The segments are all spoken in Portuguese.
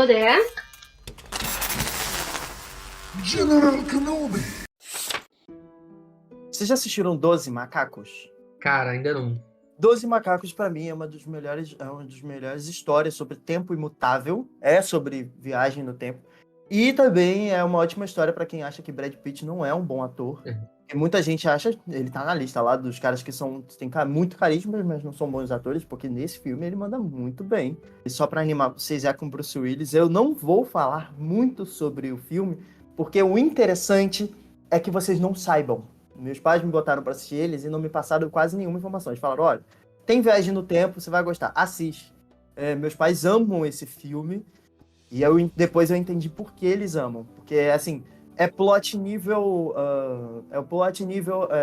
Hello there. General Kenobi. Vocês já assistiram 12 Macacos? Cara, ainda não. 12 Macacos, pra mim, é uma das melhores histórias sobre tempo imutável. É sobre viagem no tempo. E também é uma ótima história pra quem acha que Brad Pitt não é um bom ator. E muita gente acha, ele tá na lista lá dos caras que têm muito carisma, mas não são bons atores, porque nesse filme ele manda muito bem. E só pra animar vocês, é com Bruce Willis. Eu não vou falar muito sobre o filme, porque o interessante é que vocês não saibam. Meus pais me botaram pra assistir eles e não me passaram quase nenhuma informação. Eles falaram, olha, tem viagem no tempo, você vai gostar, assiste. Meus pais amam esse filme e depois eu entendi por que eles amam. Porque, assim, é plot nível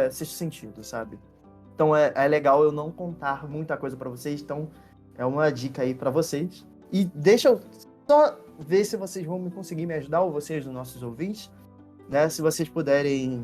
Sexto Sentido, sabe? Então é legal eu não contar muita coisa pra vocês, então é uma dica aí pra vocês. E deixa eu só ver se vocês vão conseguir me ajudar, ou vocês, os nossos ouvintes, né? Se vocês puderem,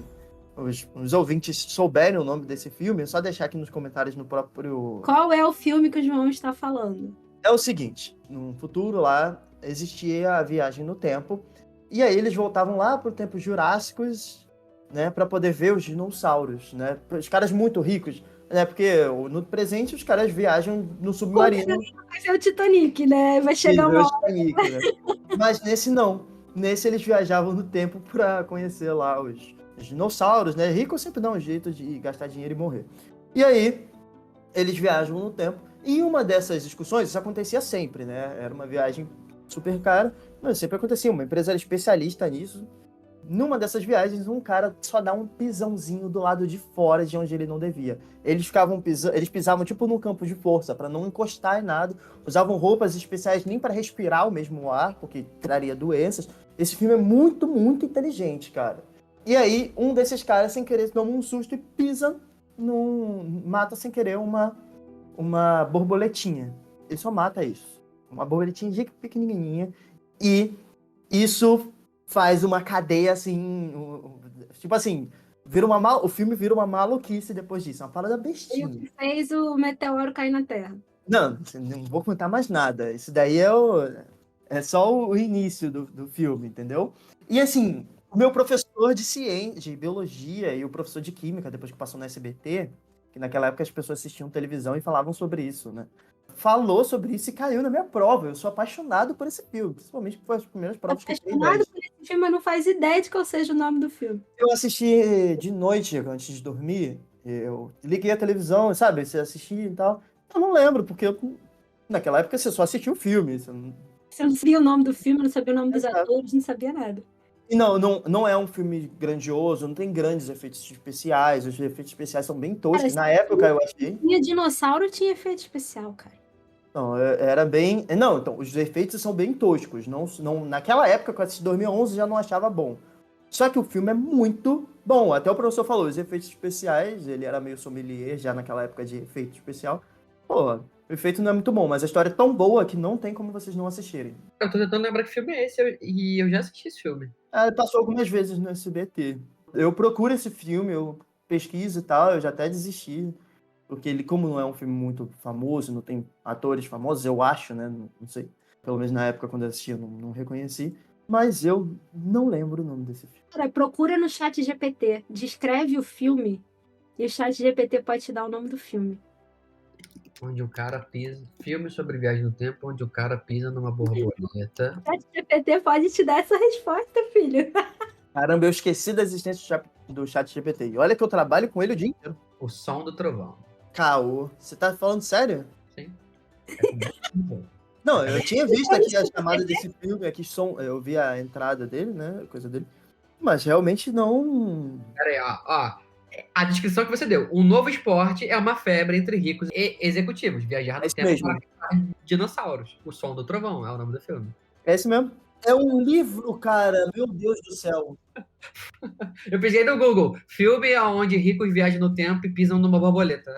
os ouvintes souberem o nome desse filme, é só deixar aqui nos comentários no próprio... Qual é o filme que o João está falando? É o seguinte, no futuro lá, existia a viagem no tempo, e aí eles voltavam lá pro tempos jurássicos, né, pra poder ver os dinossauros, né? Os caras muito ricos, né? Porque no presente os caras viajam no submarino. Vai ser o Titanic, né? Vai chegar uma hora. Titanic, né? Mas nesse não. Nesse eles viajavam no tempo pra conhecer lá os dinossauros, né? Rico sempre dá um jeito de gastar dinheiro e morrer. E aí, eles viajam no tempo. E uma dessas discussões, isso acontecia sempre, né? Era uma viagem super cara, mas sempre acontecia. Uma empresa era especialista nisso. Numa dessas viagens, um cara só dá um pisãozinho do lado de fora de onde ele não devia. Eles pisavam tipo num campo de força, para não encostar em nada. Usavam roupas especiais nem para respirar o mesmo ar, porque traria doenças. Esse filme é muito, muito inteligente, cara. E aí, um desses caras, sem querer, toma um susto e mata sem querer uma borboletinha. Ele só mata isso. Uma borboletinha pequenininha. E isso faz uma cadeia, assim... Tipo assim, o filme vira uma maluquice depois disso. Uma parada bestinha. E o que fez o meteoro cair na Terra. Não vou contar mais nada. Isso daí é só o início do filme, entendeu? E assim, o meu professor de ciência, de biologia e o professor de química, depois que passou no SBT, que naquela época as pessoas assistiam televisão e falavam sobre isso, né? Falou sobre isso e caiu na minha prova. Eu sou apaixonado por esse filme, principalmente por as primeiras provas que eu fiz. Apaixonado por esse filme, mas não faz ideia de qual seja o nome do filme. Eu assisti de noite, antes de dormir. Eu liguei a televisão, sabe? Você assistia e tal. Eu não lembro, porque naquela época você só assistia o filme. Você não sabia o nome do filme, não sabia o nome dos Exato. atores, não sabia nada. E não é um filme grandioso, não tem grandes efeitos especiais. Os efeitos especiais são bem toscos. Cara, Na época eu achei. Tinha dinossauro, tinha efeito especial, cara. Não, era bem... Não, então, os efeitos são bem toscos. Naquela época, que eu assisti em 2011, já não achava bom. Só que o filme é muito bom. Até o professor falou, os efeitos especiais, ele era meio sommelier já naquela época de efeito especial. Pô, o efeito não é muito bom, mas a história é tão boa que não tem como vocês não assistirem. Eu tô tentando lembrar que filme é esse, e eu já assisti esse filme. Passou algumas vezes no SBT. Eu procuro esse filme, eu pesquiso e tal, eu já até desisti. Porque ele, como não é um filme muito famoso, não tem atores famosos, eu acho, né? Não sei. Pelo menos na época, quando eu assisti, eu não reconheci. Mas eu não lembro o nome desse filme. Cara, procura no chat GPT, descreve o filme e o chat GPT pode te dar o nome do filme. Onde o cara pisa... Filme sobre viagem no tempo, onde o cara pisa numa borboleta. O chat GPT pode te dar essa resposta, filho. Caramba, eu esqueci da existência do chat GPT. E olha que eu trabalho com ele o dia inteiro. O Som do Trovão. Caô, você tá falando sério? Sim. É muito bom. Não, eu tinha visto aqui a chamada desse filme, aqui eu vi a entrada dele, né, coisa dele. Mas realmente não... Pera aí, ó. A descrição que você deu. Um novo esporte é uma febre entre ricos e executivos. Viajar no isso tempo mesmo. para caçar dinossauros. O Som do Trovão é o nome do filme. É esse mesmo? É um livro, cara, meu Deus do céu. Eu pesquisei no Google. Filme onde ricos viajam no tempo e pisam numa borboleta.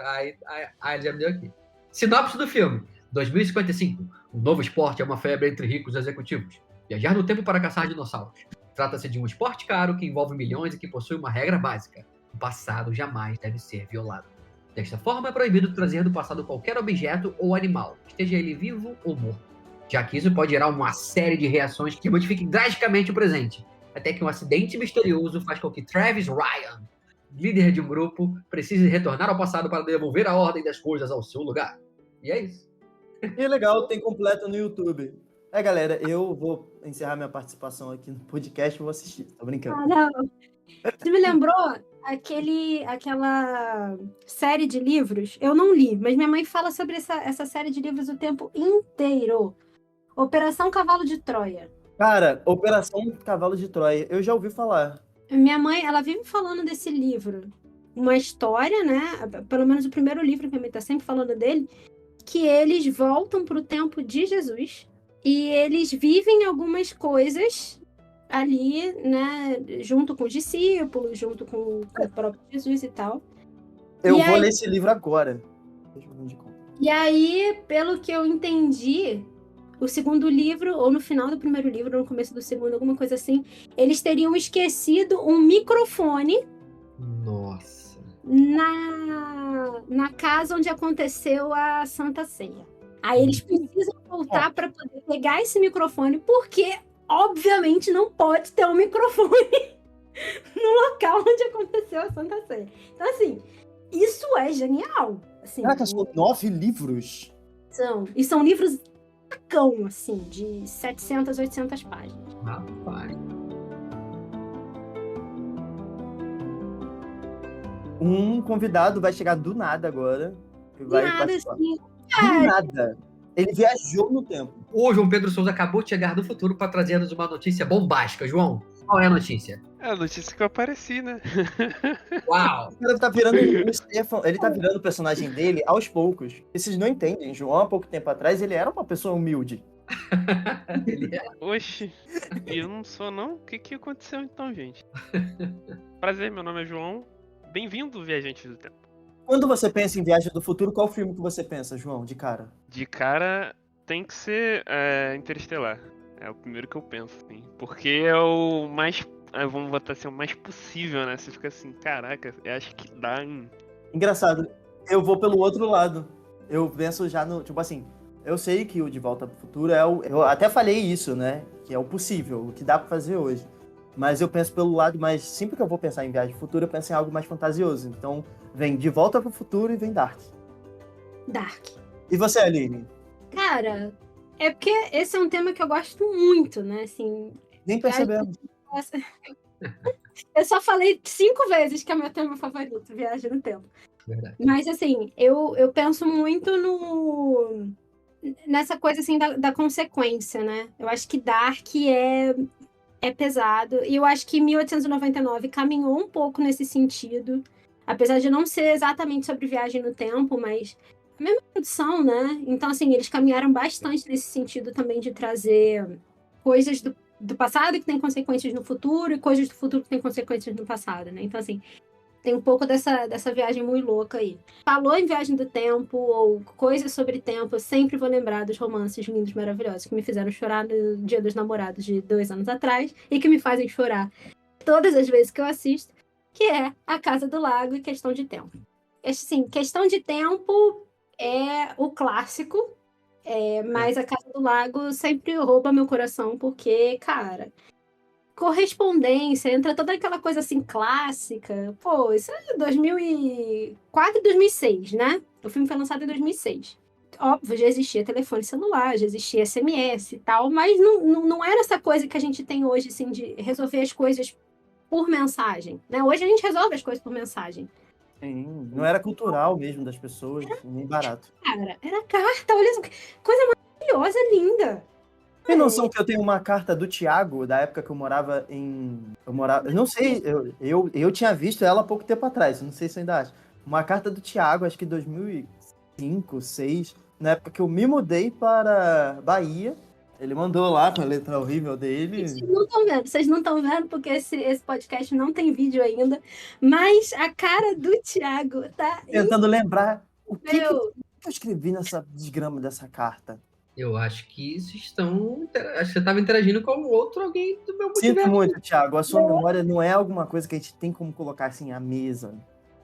Aí já me deu aqui. Sinopse do filme. 2055. Um novo esporte é uma febre entre ricos e executivos. Viajar no tempo para caçar dinossauros. Trata-se de um esporte caro que envolve milhões e que possui uma regra básica. O passado jamais deve ser violado. Desta forma, é proibido trazer do passado qualquer objeto ou animal, esteja ele vivo ou morto. já que isso pode gerar uma série de reações que modifiquem drasticamente o presente, até que um acidente misterioso faz com que Travis Ryan, líder de um grupo, precise retornar ao passado para devolver a ordem das coisas ao seu lugar. E é isso. E legal, tem completo no YouTube. Galera, eu vou encerrar minha participação aqui no podcast e vou assistir. Tô brincando. Ah, não. Você me lembrou aquela série de livros? Eu não li, mas minha mãe fala sobre essa série de livros o tempo inteiro. Operação Cavalo de Troia. Cara, Operação Cavalo de Troia, eu já ouvi falar. Minha mãe, ela vive falando desse livro. Uma história, né? Pelo menos o primeiro livro, que minha mãe tá sempre falando dele, que eles voltam pro tempo de Jesus e eles vivem algumas coisas ali, né? Junto com os discípulos, junto com o próprio Jesus e tal. Eu E vou aí- ler esse livro agora. Deixa eu ver onde compra. E aí, pelo que eu entendi, o segundo livro, ou no final do primeiro livro, ou no começo do segundo, alguma coisa assim, eles teriam esquecido um microfone Nossa. na casa onde aconteceu a Santa Ceia. Aí eles precisam voltar para poder pegar esse microfone, porque, obviamente, não pode ter um microfone no local onde aconteceu a Santa Ceia. Então, assim, isso é genial. Assim, Caraca, são 9 livros. e são livros tacão, assim, de 700, 800 páginas. Rapaz. Um convidado vai chegar do nada agora. E vai Nada, participar. assim. Do nada. Ele viajou no tempo. O João Pedro Souza acabou de chegar do futuro para trazer-nos uma notícia bombástica. João, qual é a notícia? É a notícia que eu apareci, né? Uau! O cara tá virando o Stefan, ele tá virando o personagem dele aos poucos. E vocês não entendem, João, há pouco tempo atrás, ele era uma pessoa humilde. Ele é. Oxi, e eu não sou não? O que aconteceu então, gente? Prazer, meu nome é João. Bem-vindo, viajante do tempo. Quando você pensa em Viagem do Futuro, qual filme que você pensa, João, de cara? De cara, tem que ser Interestelar. É o primeiro que eu penso, assim. Porque é o mais... vamos botar assim, o mais possível, né? Você fica assim, caraca, eu acho que dá em... Engraçado, eu vou pelo outro lado. Eu penso já no, tipo assim, eu sei que o De Volta pro Futuro é o... Eu até falei isso, né? Que é o possível, o que dá pra fazer hoje. Mas eu penso pelo lado mais... Sempre que eu vou pensar em Viagem do Futuro, eu penso em algo mais fantasioso. Então, vem De Volta pro Futuro e vem Dark. Dark. E você, Aline? Cara, é porque esse é um tema que eu gosto muito, né? Assim, Nem percebemos. eu só falei 5 vezes que é meu tema favorito, Viagem no Tempo. Verdade. Mas, assim, eu penso muito nessa coisa, assim, da consequência, né? Eu acho que Dark é pesado. E eu acho que 1899 caminhou um pouco nesse sentido. Apesar de não ser exatamente sobre viagem no tempo, mas a mesma produção, né? Então, assim, eles caminharam bastante nesse sentido também de trazer coisas do passado que tem consequências no futuro e coisas do futuro que tem consequências no passado, né? Então, assim, tem um pouco dessa viagem muito louca aí. Falou em viagem do tempo ou coisas sobre tempo, eu sempre vou lembrar dos romances lindos, maravilhosos, que me fizeram chorar no Dia dos Namorados de 2 anos atrás e que me fazem chorar todas as vezes que eu assisto, que é A Casa do Lago e Questão de Tempo. Assim, Questão de Tempo é o clássico, mas A Casa do Lago sempre rouba meu coração, porque, cara, correspondência, entra toda aquela coisa assim clássica. Pô, isso é 2004 e 2006, né? O filme foi lançado em 2006. Óbvio, já existia telefone celular, já existia SMS e tal, mas não era essa coisa que a gente tem hoje, assim, de resolver as coisas por mensagem, né? Hoje a gente resolve as coisas por mensagem. Sim, não era cultural mesmo das pessoas, nem barato. Cara, era carta, olha só, que coisa maravilhosa, linda. Tem noção que eu tenho uma carta do Thiago, da época que eu morava em... Eu não sei, eu tinha visto ela há pouco tempo atrás, não sei se eu ainda acho. Uma carta do Thiago, acho que 2005, 2006, na época que eu me mudei para Bahia. Ele mandou lá com a letra horrível dele. Vocês não estão vendo porque esse podcast não tem vídeo ainda, mas a cara do Thiago tá Tentando lembrar o que incrível. eu escrevi nessa desgrama dessa carta. Eu acho que vocês estão. Acho que você estava interagindo com outro alguém do meu Sinto multiverso. muito, Thiago. A sua memória não é alguma coisa que a gente tem como colocar assim à mesa.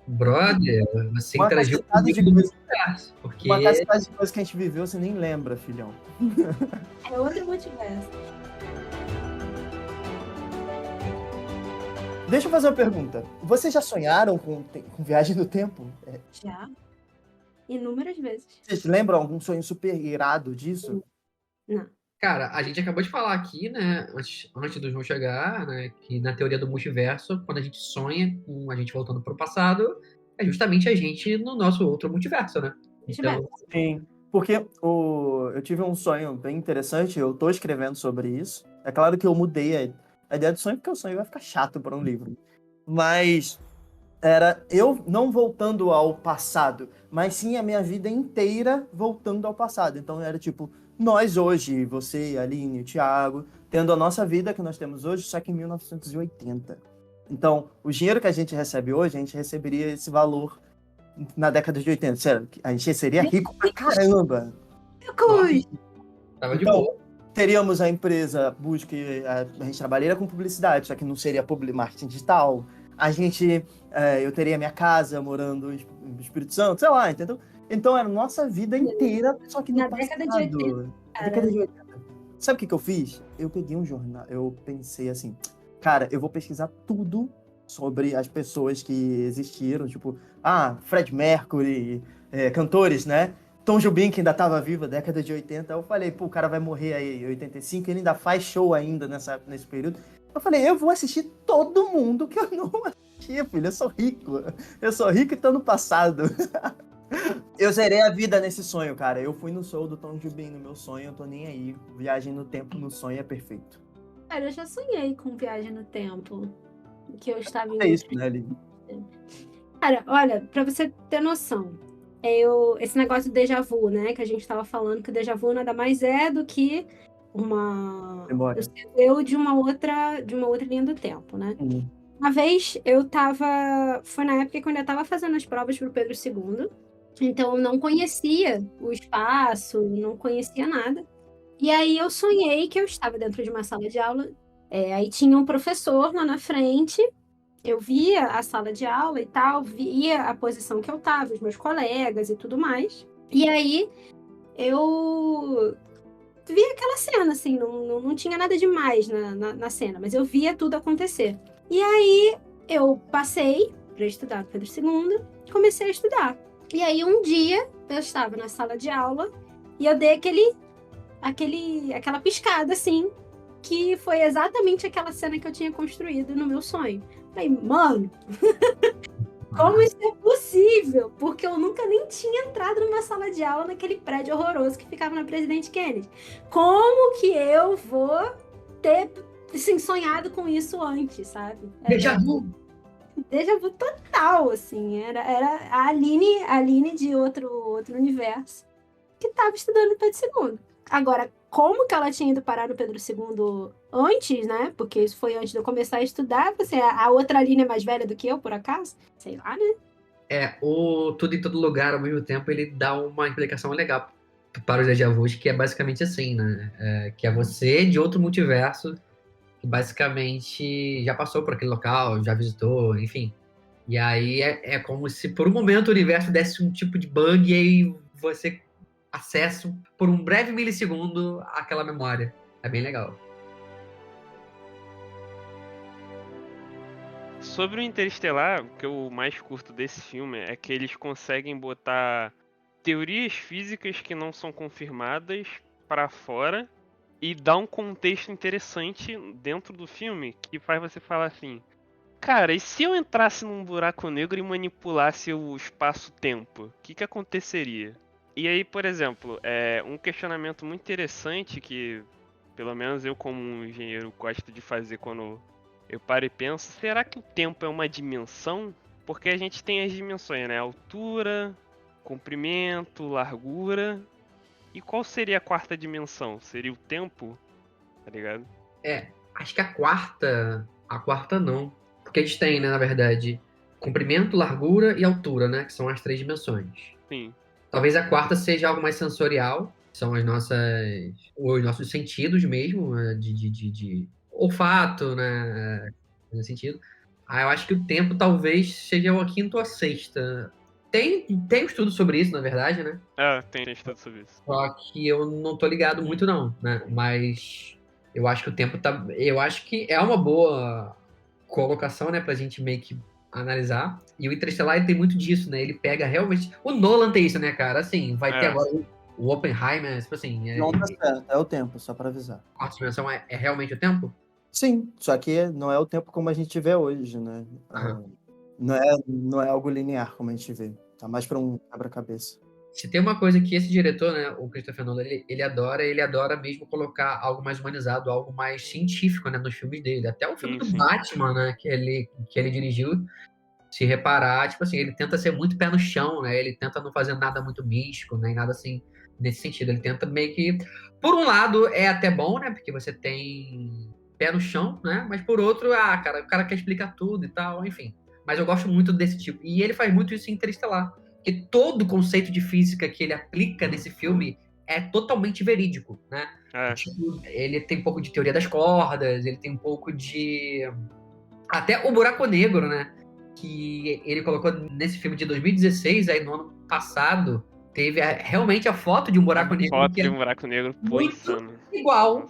Brother, você Uma interagiu cacetada comigo de do coisa. multiverso. Porque Uma cacetada de coisas que a gente viveu, você nem lembra, filhão. É outro multiverso. Deixa eu fazer uma pergunta. Vocês já sonharam com viagem no tempo? Já. Inúmeras vezes. Vocês lembram algum sonho super irado disso? Não. Cara, a gente acabou de falar aqui, né, antes do João chegar, né, que na teoria do multiverso, quando a gente sonha com a gente voltando pro passado, é justamente a gente no nosso outro multiverso, né? Então, Sim. Porque eu tive um sonho bem interessante, eu tô escrevendo sobre isso. É claro que eu mudei a ideia do sonho, porque o sonho vai ficar chato para um livro. Mas era eu não voltando ao passado, mas sim a minha vida inteira voltando ao passado. Então era tipo, nós hoje, você, a Aline, o Thiago, tendo a nossa vida que nós temos hoje, só que em 1980. Então, o dinheiro que a gente recebe hoje, a gente receberia esse valor na década de 80. Sério, a gente seria rico pra caramba. Cruz! tava de Então, boa. teríamos a empresa a gente trabalharia com publicidade, só que não seria marketing digital. Eu teria minha casa morando no Espírito Santo, sei lá, entendeu? Então era a nossa vida inteira, só que no Na passado. década de 80, Na década de 80. Sabe o que eu fiz? Eu peguei um jornal, eu pensei assim, cara, eu vou pesquisar tudo sobre as pessoas que existiram, tipo, Fred Mercury, cantores, né? Tom Jobim, que ainda estava vivo, década de 80. Eu falei, pô, o cara vai morrer aí em 85, ele ainda faz show ainda nesse período. Eu falei, eu vou assistir todo mundo que eu não assistia, filho. Eu sou rico. Eu sou rico e tô no passado. Eu zerei a vida nesse sonho, cara. Eu fui no show do Tom Jobim no meu sonho, eu tô nem aí. Viagem no tempo no sonho é perfeito. Cara, eu já sonhei com viagem no tempo. Que eu estava em É isso, né, Aline? Cara, olha, pra você ter noção, esse negócio do déjà vu, né? Que a gente tava falando que o déjà vu nada mais é do que Memória. eu de uma outra linha do tempo, né? Uhum. Uma vez foi na época que eu ainda tava fazendo as provas pro Pedro II, então eu não conhecia o espaço, não conhecia nada. E aí eu sonhei que eu estava dentro de uma sala de aula, aí tinha um professor lá na frente. Eu via a sala de aula e tal, via a posição que eu estava, os meus colegas e tudo mais. E aí eu via aquela cena, assim, não tinha nada demais na cena, mas eu via tudo acontecer. E aí eu passei para estudar no Pedro II, comecei a estudar. E aí um dia eu estava na sala de aula e eu dei aquela piscada, assim, que foi exatamente aquela cena que eu tinha construído no meu sonho. Falei, mano, como isso é possível? Porque eu nunca nem tinha entrado numa sala de aula naquele prédio horroroso que ficava na Presidente Kennedy. Como que eu vou ter, assim, sonhado com isso antes, sabe? Déjà vu! Déjà vu total, assim. Era a Aline de outro universo que estava estudando no Pedro II. Agora, como que ela tinha ido parar no Pedro II antes, né? Porque isso foi antes de eu começar a estudar. Assim, a outra Aline é mais velha do que eu, por acaso? Sei lá, né? O Tudo em Todo Lugar ao mesmo tempo, ele dá uma implicação legal para os déjà vus, que é basicamente assim, né? Que é você de outro multiverso, que basicamente já passou por aquele local, já visitou, enfim. E aí é como se por um momento o universo desse um tipo de bug e aí você acessa por um breve milissegundo aquela memória. É bem legal. Sobre o Interestelar, o que eu mais curto desse filme é que eles conseguem botar teorias físicas que não são confirmadas pra fora e dar um contexto interessante dentro do filme que faz você falar assim: cara, e se eu entrasse num buraco negro e manipulasse o espaço-tempo, o que aconteceria? E aí, por exemplo, um questionamento muito interessante que, pelo menos eu como um engenheiro gosto de fazer quando eu paro e penso, será que o tempo é uma dimensão? Porque a gente tem as dimensões, né? Altura, comprimento, largura. E qual seria a quarta dimensão? Seria o tempo? Tá ligado? Acho que a quarta não. Porque a gente tem, né, na verdade, comprimento, largura e altura, né? Que são as 3 dimensões. Sim. Talvez a quarta seja algo mais sensorial, são os nossos sentidos mesmo, de olfato, né? Nesse sentido. eu acho que o tempo talvez seja a quinta ou a sexta. Tem um estudo sobre isso, na verdade, né? Tem estudo sobre isso. Só que eu não tô ligado muito, não, né? Mas eu acho que o tempo tá. Eu acho que é uma boa colocação, né, pra gente meio que analisar. E o Interestelar ele tem muito disso, né? Ele pega realmente. O Nolan tem isso, né, cara? Assim, vai ter agora o Oppenheimer, tipo assim. Não tá certo, é o tempo, só pra avisar. A quarta dimensão é realmente o tempo? Sim, só que não é o tempo como a gente vê hoje, né? Aham. Não é algo linear como a gente vê. Tá mais pra um quebra-cabeça. Se tem uma coisa que esse diretor, né, o Christopher Nolan, ele adora mesmo colocar algo mais humanizado, algo mais científico, né, nos filmes dele. Até o filme do Sim. Batman, né, que ele dirigiu, se reparar, tipo assim, ele tenta ser muito pé no chão, né, ele tenta não fazer nada muito místico, né, e nada assim, nesse sentido. Ele tenta meio que, por um lado, é até bom, né, porque você tem pé no chão, né, mas por outro, cara, o cara quer explicar tudo e tal, enfim. Mas eu gosto muito desse tipo. E ele faz muito isso em Interestelar. Porque todo o conceito de física que ele aplica nesse filme é totalmente verídico, né? Tipo, ele tem um pouco de teoria das cordas, ele tem um pouco de... Até o buraco negro, né? Que ele colocou nesse filme de 2016, aí no ano passado, teve realmente a foto de um buraco negro. Foto que de um buraco negro, pô, muito insano. igual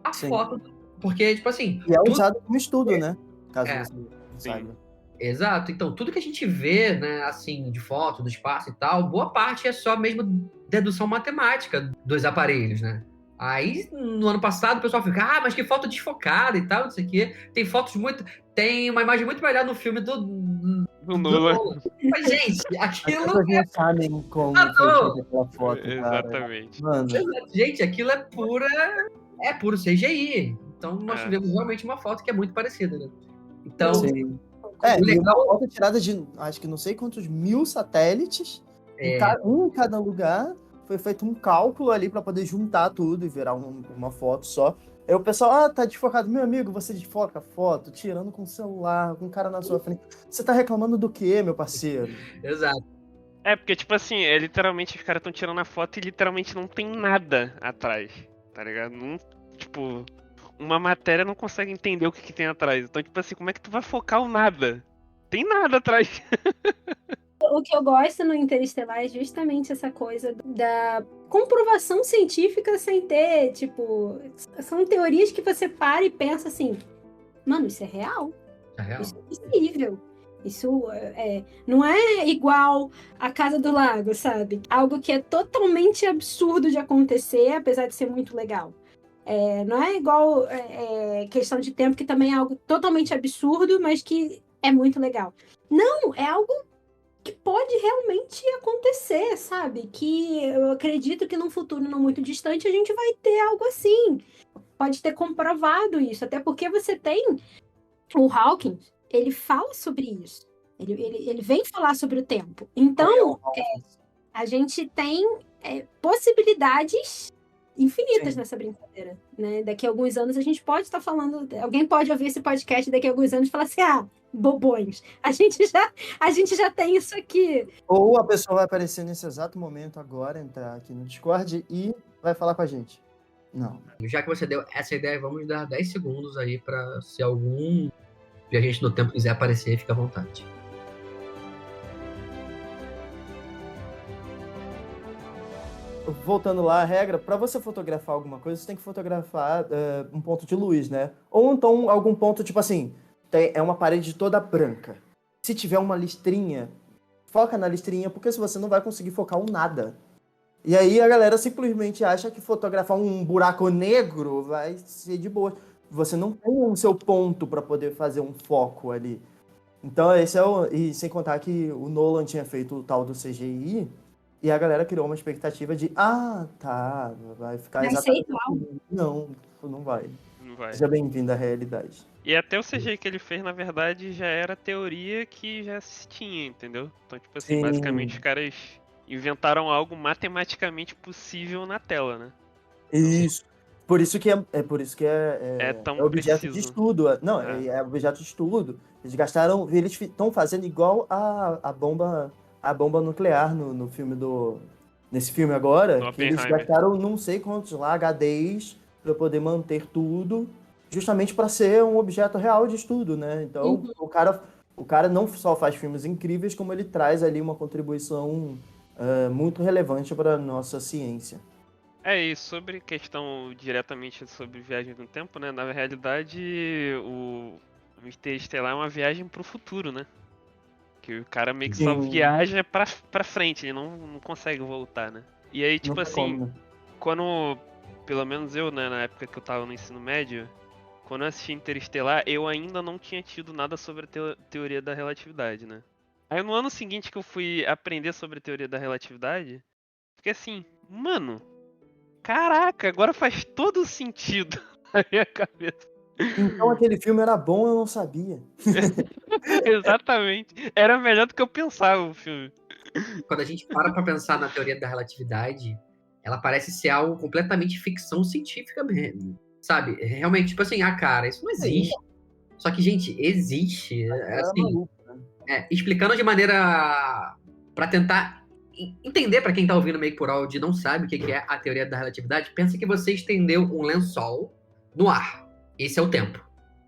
a Sim. foto. Porque, tipo assim... E é usado como estudo, né? Caso você não Sim. saiba. Exato. Então, tudo que a gente vê, né, assim, de foto do espaço e tal, boa parte é só mesmo dedução matemática dos aparelhos, né? Aí, no ano passado, o pessoal fica, mas que foto desfocada e tal, não sei o quê. Tem uma imagem muito melhor no filme do Nolan. Mas, gente, As aquilo pessoas não sabem como Ah, foi não. feita aquela foto, cara. Exatamente. Mano, Gente, aquilo é puro CGI. Então, nós tivemos realmente uma foto que é muito parecida, né? Então, sim. o E legal... uma foto tirada de, acho que não sei quantos mil satélites, em cada lugar, foi feito um cálculo ali pra poder juntar tudo e virar uma foto só. Aí o pessoal, tá desfocado. Meu amigo, você desfoca a foto tirando com o celular, com o cara na sua frente. Você tá reclamando do quê, meu parceiro? Exato. Porque, tipo assim, literalmente os caras estão tirando a foto e literalmente não tem nada atrás, tá ligado? Não, tipo, uma matéria não consegue entender o que tem atrás. Então, tipo assim, como é que tu vai focar o nada? Tem nada atrás. O que eu gosto no Interestelar é justamente essa coisa da comprovação científica sem ter, tipo... São teorias que você para e pensa assim, mano, isso é real. É real. Isso é possível. Isso não é igual a Casa do Lago, sabe? Algo que é totalmente absurdo de acontecer, apesar de ser muito legal. Não é igual questão de tempo, que também é algo totalmente absurdo, mas que é muito legal. Não, é algo que pode realmente acontecer, sabe? Que eu acredito que num futuro não muito distante a gente vai ter algo assim. Pode ter comprovado isso, até porque você tem o Hawking, ele fala sobre isso. Ele vem falar sobre o tempo. Então, a gente tem possibilidades infinitas nessa brincadeira, né? Daqui a alguns anos a gente pode estar falando... Alguém pode ouvir esse podcast daqui a alguns anos e falar assim, bobões, a gente já tem isso aqui. Ou a pessoa vai aparecer nesse exato momento agora, entrar aqui no Discord e vai falar com a gente. Não. Já que você deu essa ideia, vamos dar 10 segundos aí para se algum viajante no tempo quiser aparecer, fica à vontade. Voltando lá, a regra, para você fotografar alguma coisa, você tem que fotografar um ponto de luz, né? Ou então algum ponto, tipo assim, é uma parede toda branca. Se tiver uma listrinha, foca na listrinha, porque se você não vai conseguir focar um nada. E aí a galera simplesmente acha que fotografar um buraco negro vai ser de boa. Você não tem o seu ponto para poder fazer um foco ali. Então esse e sem contar que o Nolan tinha feito o tal do CGI, e a galera criou uma expectativa de, tá, vai ficar vai exatamente ser igual. Não vai. Não vai. Seja bem-vindo à realidade. E até o CGI que ele fez, na verdade, já era teoria que já se tinha, entendeu? Então, tipo assim, basicamente os caras inventaram algo matematicamente possível na tela, né? Isso. Por isso que É tão objeto preciso. de estudo. Não, é objeto de estudo. Eles estão fazendo igual a bomba nuclear no filme nesse filme agora, que eles gastaram não sei quantos lá HDs para poder manter tudo, justamente para ser um objeto real de estudo, né? Então, o cara O cara não só faz filmes incríveis, como ele traz ali uma contribuição muito relevante para a nossa ciência. E sobre questão diretamente sobre viagem no tempo, né? Na realidade, o Interestelar é uma viagem pro futuro, né? Que o cara meio que só Sim. viaja pra frente, ele não consegue voltar, né? E aí, tipo Não tem assim, como, né? quando, pelo menos eu, né, na época que eu tava no ensino médio, quando eu assisti Interestelar, eu ainda não tinha tido nada sobre a teoria da relatividade, né? Aí no ano seguinte que eu fui aprender sobre a teoria da relatividade, fiquei assim, mano, caraca, agora faz todo sentido na minha cabeça. Então aquele filme era bom, eu não sabia. Exatamente. Era melhor do que eu pensava o filme. Quando a gente para pra pensar na teoria da relatividade, ela parece ser algo completamente ficção científica mesmo. Sabe? Realmente, tipo assim, cara, isso não existe. Só que, gente, existe. Era Assim, maluco. explicando de maneira pra tentar entender pra quem tá ouvindo meio que por áudio e não sabe o que é a teoria da relatividade, pensa que você estendeu um lençol no ar. Esse é o tempo,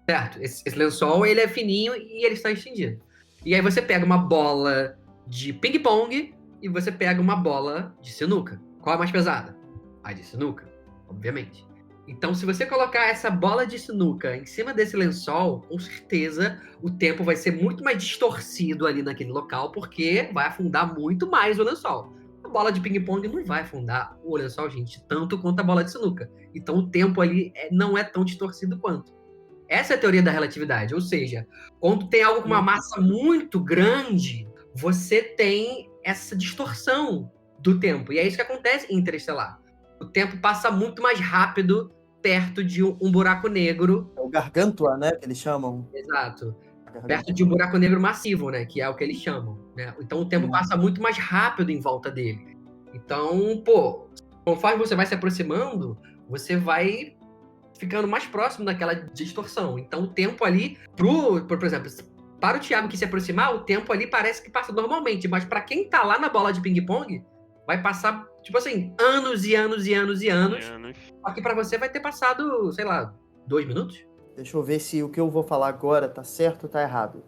certo? Esse lençol, ele é fininho e ele está estendido. E aí você pega uma bola de ping-pong e você pega uma bola de sinuca. Qual é a mais pesada? A de sinuca, obviamente. Então, se você colocar essa bola de sinuca em cima desse lençol, com certeza o tempo vai ser muito mais distorcido ali naquele local, porque vai afundar muito mais o lençol. A bola de ping-pong não vai afundar o lençol, gente, tanto quanto a bola de sinuca. Então, o tempo ali não é tão distorcido quanto. Essa é a teoria da relatividade, ou seja, quando tem algo com uma massa muito grande, você tem essa distorção do tempo. E é isso que acontece em Interestelar. O tempo passa muito mais rápido perto de um buraco negro. É o Gargantua, né? Que eles chamam. Exato. Perto de um buraco negro massivo, né? Que é o que eles chamam. Né? Então o tempo passa muito mais rápido em volta dele. Então, conforme você vai se aproximando, você vai ficando mais próximo daquela distorção. Então o tempo ali, por exemplo, para o Thiago que se aproximar, o tempo ali parece que passa normalmente, mas para quem tá lá na bola de ping-pong, vai passar, tipo assim, anos e anos e anos e anos. Só que pra você vai ter passado, sei lá, 2 minutos? Deixa eu ver se o que eu vou falar agora tá certo ou tá errado.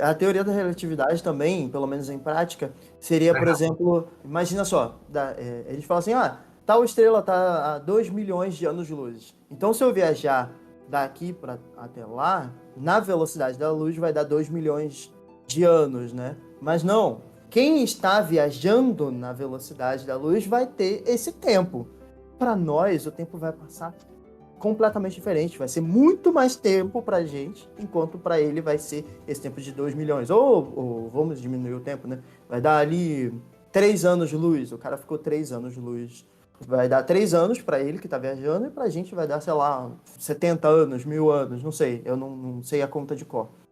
A teoria da relatividade também, pelo menos em prática, seria, por exemplo, imagina só, eles falam assim, tal estrela tá a 2 milhões de anos-luz. Então, se eu viajar daqui até lá, na velocidade da luz vai dar 2 milhões de anos, né? Mas não. Quem está viajando na velocidade da luz vai ter esse tempo. Para nós, o tempo vai passar completamente diferente. Vai ser muito mais tempo pra gente, enquanto para ele vai ser esse tempo de 2 milhões. Ou vamos diminuir o tempo, né? Vai dar ali 3 anos de luz. O cara ficou 3 anos de luz. Vai dar 3 anos para ele que tá viajando e pra gente vai dar, sei lá, 70 anos, 1000 anos, não sei. Eu não sei a conta de cor.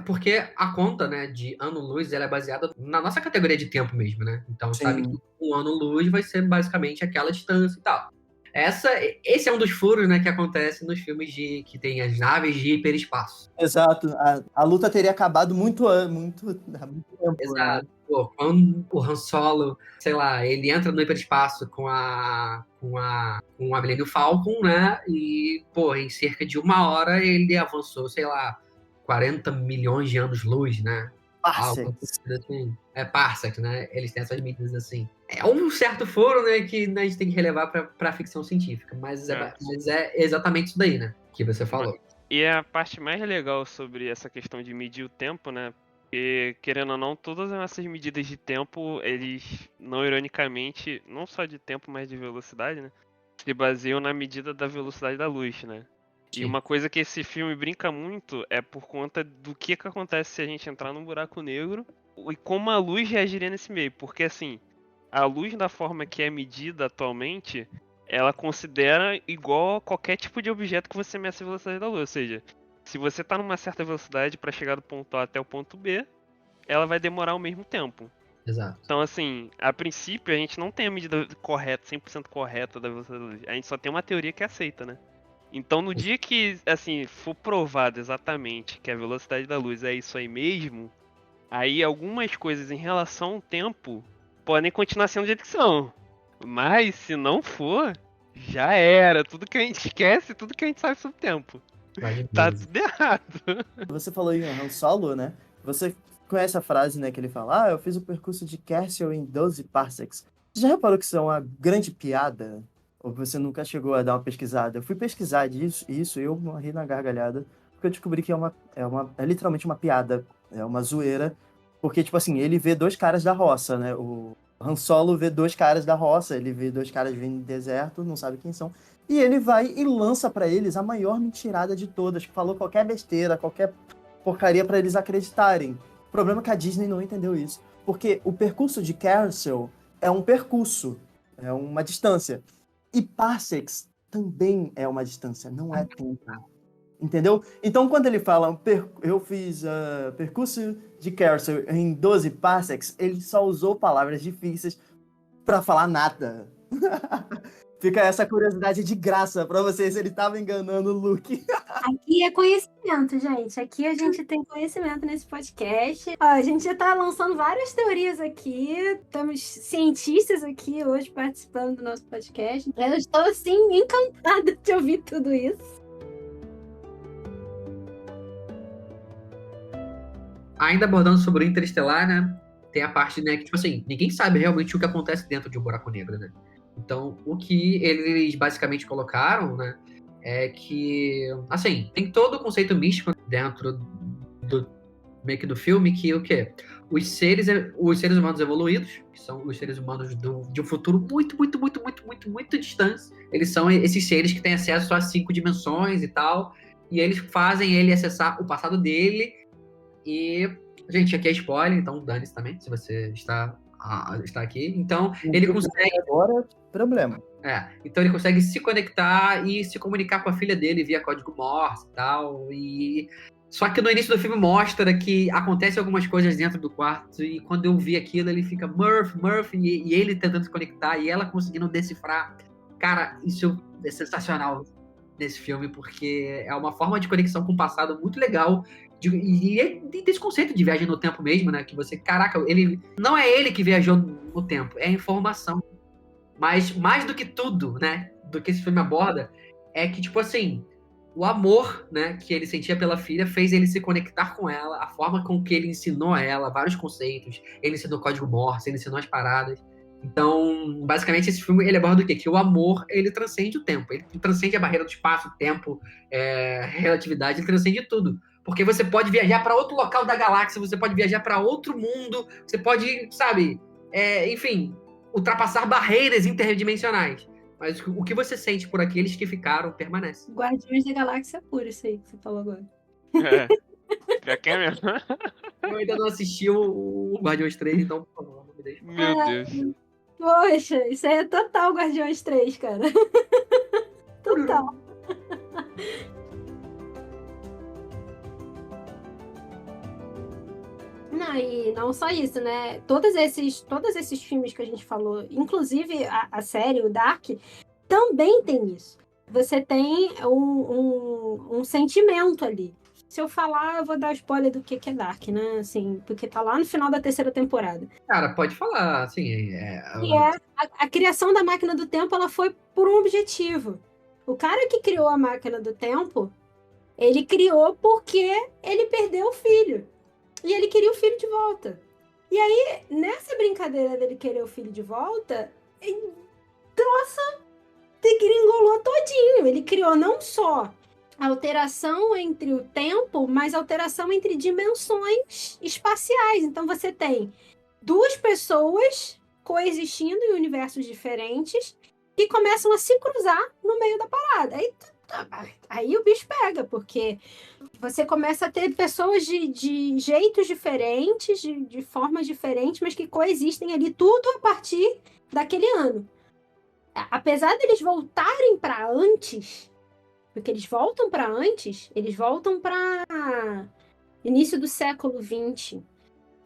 Porque a conta, né, de ano-luz, ela é baseada na nossa categoria de tempo mesmo, né? Então, Sim. sabe que um ano-luz vai ser basicamente aquela distância e tal. Esse é um dos furos, né, que acontece nos filmes que tem as naves de hiperespaço. Exato. A luta teria acabado muito há muito tempo. Exato. Né? Quando o Han Solo, sei lá, ele entra no hiperespaço com a Millennium Falcon, né? E, em cerca de 1 hora ele avançou, sei lá, 40 milhões de anos-luz, né? Parsecs. Assim. Parsec, né? Eles têm essas medidas assim. É um certo foro, né, que a gente tem que relevar pra ficção científica, mas é exatamente isso daí, né, que você falou. E a parte mais legal sobre essa questão de medir o tempo, né, porque, querendo ou não, todas essas medidas de tempo, eles, não ironicamente, não só de tempo, mas de velocidade, né, se baseiam na medida da velocidade da luz, né. E uma coisa que esse filme brinca muito é por conta do que acontece se a gente entrar num buraco negro e como a luz reagiria nesse meio. Porque, assim, a luz da forma que é medida atualmente, ela considera igual a qualquer tipo de objeto que você meça a velocidade da luz. Ou seja, se você está numa certa velocidade para chegar do ponto A até o ponto B, ela vai demorar o mesmo tempo. Exato. Então, assim, a princípio a gente não tem a medida correta, 100% correta da velocidade da luz. A gente só tem uma teoria que aceita, né? Então, no dia que, assim, for provado exatamente que a velocidade da luz é isso aí mesmo, aí algumas coisas em relação ao tempo podem continuar sendo do jeito que são. Mas, se não for, já era. Tudo que a gente esquece, tudo que a gente sabe sobre o tempo. Tá tudo errado. Você falou em Han Solo, né? Você conhece a frase, né, que ele fala: eu fiz o percurso de Kershaw em 12 parsecs. Você já reparou que isso é uma grande piada? Ou você nunca chegou a dar uma pesquisada? Eu fui pesquisar isso e eu morri na gargalhada, porque eu descobri que é literalmente uma piada, é uma zoeira, porque, tipo assim, ele vê dois caras da roça, né? O Han Solo vê dois caras da roça, ele vê dois caras vindo do deserto, não sabe quem são, e ele vai e lança pra eles a maior mentirada de todas, que falou qualquer besteira, qualquer porcaria pra eles acreditarem. O problema é que a Disney não entendeu isso, porque o percurso de Kershaw é um percurso, é uma distância. E parsecs também é uma distância, não é tempo. Entendeu? Então, quando ele fala, eu fiz percurso de Kershaw em 12 parsecs, ele só usou palavras difíceis pra falar nada. Fica essa curiosidade de graça pra vocês, ele tava enganando o Luke. Aqui é conhecimento, gente. Aqui a gente tem conhecimento nesse podcast. Ó, a gente já tá lançando várias teorias aqui. Temos cientistas aqui hoje participando do nosso podcast. Eu estou, assim, encantada de ouvir tudo isso. Ainda abordando sobre o Interestelar, né? Tem a parte, né, que, tipo assim, ninguém sabe realmente o que acontece dentro de um buraco negro, né? Então, o que eles basicamente colocaram, né, é que, assim, tem todo o conceito místico dentro do meio que do filme, que o quê? Os seres humanos evoluídos, que são os seres humanos de um futuro muito distante, eles são esses seres que têm acesso a 5 dimensões e tal, e eles fazem ele acessar o passado dele. E, gente, aqui é spoiler, então dane-se também, se você está aqui. Então, ele consegue... Agora, problema. Então ele consegue se conectar e se comunicar com a filha dele via código Morse e tal. Só que no início do filme mostra que acontecem algumas coisas dentro do quarto, e quando eu vi aquilo, ele fica Murphy, e ele tentando se conectar, e ela conseguindo decifrar. Cara, isso é sensacional nesse filme, porque é uma forma de conexão com o passado muito legal. E tem esse conceito de viagem no tempo mesmo, né? Que você, caraca, não é ele que viajou no tempo, é a informação. Mas mais do que tudo, né? Do que esse filme aborda, é que, tipo assim, o amor, né, que ele sentia pela filha fez ele se conectar com ela, a forma com que ele ensinou a ela vários conceitos, ele ensinou código Morse, ele ensinou as paradas. Então, basicamente, esse filme, ele aborda o quê? Que o amor, ele transcende o tempo, ele transcende a barreira do espaço, tempo, relatividade, ele transcende tudo. Porque você pode viajar para outro local da galáxia, você pode viajar para outro mundo, você pode, sabe, enfim, ultrapassar barreiras interdimensionais. Mas o que você sente por aqueles que ficaram permanece. Guardiões da Galáxia pura, isso aí que você falou agora. Já quer mesmo? Eu ainda não assisti o Guardiões 3, então, por favor, não me deixe. Meu Deus. Poxa, isso aí é total Guardiões 3, cara. Total. Não, e não só isso, né? Todos esses filmes que a gente falou, inclusive a série, o Dark, também tem isso. Você tem um sentimento ali. Se eu falar, eu vou dar spoiler do que é Dark, né? Assim, porque tá lá no final da 3ª temporada. Cara, pode falar, assim... E a criação da máquina do tempo, ela foi por um objetivo. O cara que criou a máquina do tempo, ele criou porque ele perdeu o filho. E ele queria o filho de volta. E aí, nessa brincadeira dele querer o filho de volta, nossa, degringolou todinho. Ele criou não só alteração entre o tempo, mas alteração entre dimensões espaciais. Então você tem 2 pessoas coexistindo em universos diferentes que começam a se cruzar no meio da parada. Aí o bicho pega, porque você começa a ter pessoas de jeitos diferentes, de formas diferentes, mas que coexistem ali, tudo a partir daquele ano. Apesar deles voltarem para antes, porque eles voltam para antes, eles voltam para início do século XX.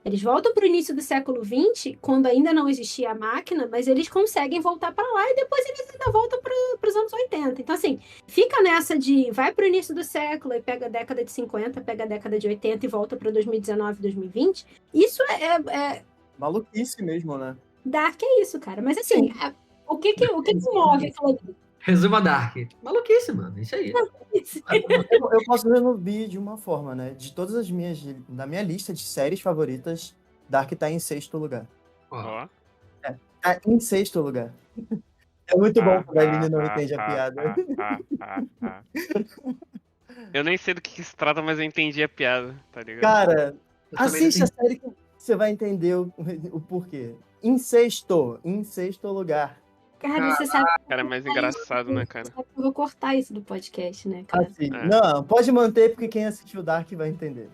Eles voltam para o início do século XX, quando ainda não existia a máquina, mas eles conseguem voltar para lá e depois eles ainda voltam para os anos 80. Então, assim, fica nessa de vai para o início do século e pega a década de 50, pega a década de 80 e volta para 2019, 2020. Isso é maluquice mesmo, né? Dark é isso, cara. Mas, assim, o que move aquilo ali? Resuma Dark. Maluquice, mano. Isso aí. Eu posso resumir de uma forma, né? De todas as da minha lista de séries favoritas, Dark tá em 6º lugar. Ó. Ó. Tá em 6º lugar. É muito bom quando a Aline não entende a piada. Eu nem sei do que se trata, mas eu entendi a piada, tá ligado? Cara, Eu também assiste não a série que você vai entender o porquê. Em sexto lugar. Cara, você sabe Cara, é mais engraçado, né, cara? que eu vou cortar isso do podcast, né, cara? Assim, É. não, pode manter, porque quem assistiu Dark vai entender.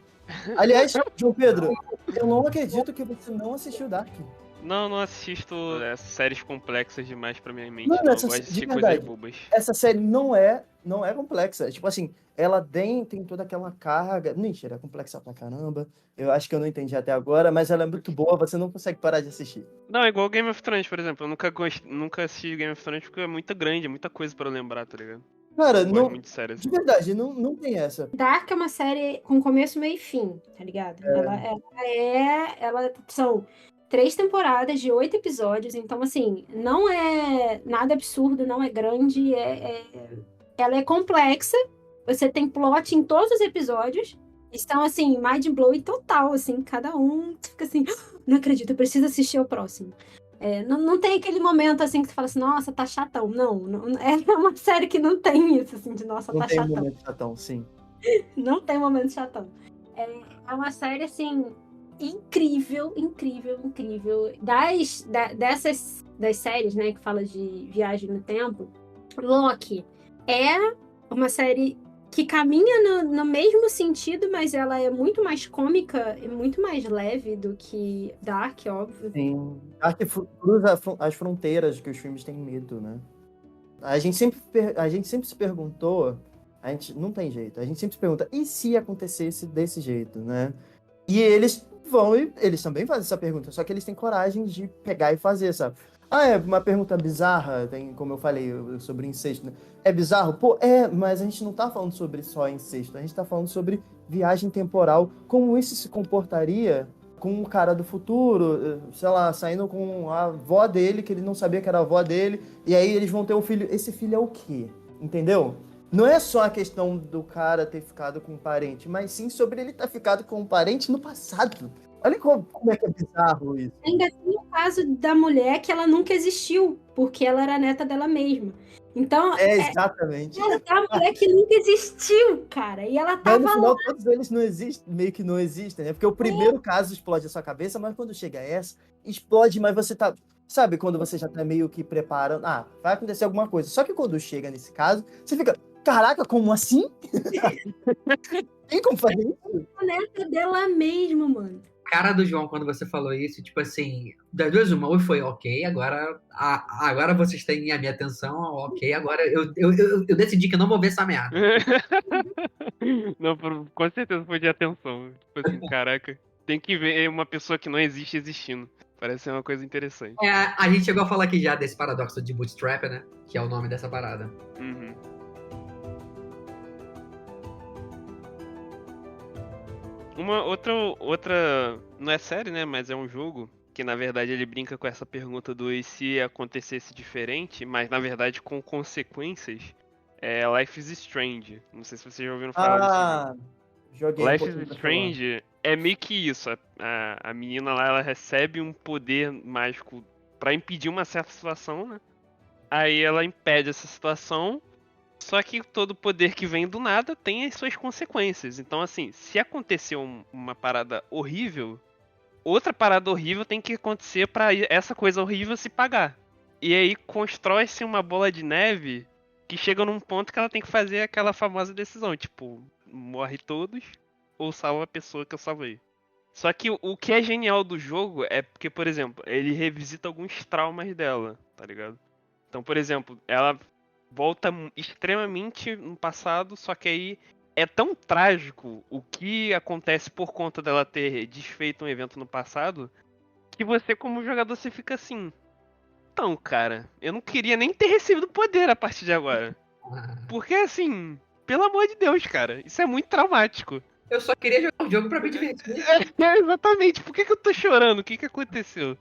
Aliás, João Pedro, eu não acredito que você não assistiu Dark. Não assisto séries complexas demais pra minha mente. Mano, Não, eu essa- gosto de de assistir verdade. coisas bobas. Essa série não é complexa. Tipo assim, ela tem toda aquela carga. Mentira, é complexa pra caramba. Eu acho que eu não entendi até agora, mas ela é muito boa, você não consegue parar de assistir. Não, é igual Game of Thrones, por exemplo. Eu nunca assisti Game of Thrones porque é muito grande, é muita coisa pra eu lembrar, tá ligado? Cara, Eu gosto não, muito de séries. de verdade, não tem essa. Dark é uma série com começo, meio e fim, tá ligado? Ela são 3 temporadas de 8 episódios, então assim, não é nada absurdo, não é grande, ela é complexa, você tem plot em todos os episódios, estão assim, mind blowing total, assim, cada um fica assim, não acredito, eu preciso assistir ao próximo. Não tem aquele momento assim que você fala assim, nossa, tá chatão. Não, é uma série que não tem isso, assim, de nossa, Não tá tem um chatão. momento chatão, sim. Não tem momento chatão. É uma série, assim, incrível. Das séries, né, que fala de viagem no tempo, Loki é uma série que caminha no mesmo sentido, mas ela é muito mais cômica e muito mais leve do que Dark, óbvio. Sim. Dark cruza as fronteiras que os filmes têm medo, né? A gente sempre se perguntou, não tem jeito, a gente sempre se pergunta, e se acontecesse desse jeito, né? E eles também fazem essa pergunta, só que eles têm coragem de pegar e fazer, sabe? É uma pergunta bizarra, como eu falei sobre incesto, né? É bizarro? Pô, mas a gente não tá falando sobre só incesto, a gente tá falando sobre viagem temporal, como isso se comportaria com um cara do futuro, sei lá, saindo com a avó dele, que ele não sabia que era a avó dele, e aí eles vão ter um filho. Esse filho é o quê? Entendeu? Não é só a questão do cara ter ficado com um parente, mas sim sobre ele ter ficado com um parente no passado. Olha como é que é bizarro isso. Ainda tem o caso da mulher que ela nunca existiu, porque ela era neta dela mesma. Então, Exatamente. ela é uma mulher que nunca existiu, cara. E ela Mas tava no lá. final todos eles meio que não existem, né? Porque o primeiro caso explode a sua cabeça, mas quando chega essa, explode, mas você tá... Sabe quando você já tá meio que preparando? Vai acontecer alguma coisa. Só que quando chega nesse caso, você fica... Caraca, como assim? Tem como fazer isso? A neta dela mesma, mano. Cara do João, quando você falou isso, tipo assim, das duas uma, ou foi ok, agora vocês têm a minha atenção, ok, agora eu decidi que eu não vou ver essa merda. Não, com certeza foi de atenção. Tipo assim, caraca, tem que ver uma pessoa que não existe existindo. Parece ser uma coisa interessante. A gente chegou a falar aqui já desse paradoxo de Bootstrap, né? Que é o nome dessa parada. Uhum. Uma outra. Não é série, né? Mas é um jogo que na verdade ele brinca com essa pergunta do e se acontecesse diferente, mas na verdade com consequências. É Life is Strange. Não sei se vocês já ouviram falar desse jogo. Joguei Life pouquinho is pra Strange é meio que isso. A menina lá, ela recebe um poder mágico pra impedir uma certa situação, né? Aí ela impede essa situação. Só que todo poder que vem do nada tem as suas consequências. Então, assim, se acontecer uma parada horrível, outra parada horrível tem que acontecer pra essa coisa horrível se pagar. E aí constrói-se uma bola de neve que chega num ponto que ela tem que fazer aquela famosa decisão. Tipo, morre todos ou salva a pessoa que eu salvei. Só que o que é genial do jogo é porque, por exemplo, ele revisita alguns traumas dela, tá ligado? Então, por exemplo, ela volta extremamente no passado, só que aí é tão trágico o que acontece por conta dela ter desfeito um evento no passado, que você como jogador você fica assim, então, cara, eu não queria nem ter recebido poder a partir de agora. Porque assim, pelo amor de Deus, cara, isso é muito traumático. Eu só queria jogar um jogo pra me divertir. Exatamente, por que eu tô chorando? O que aconteceu?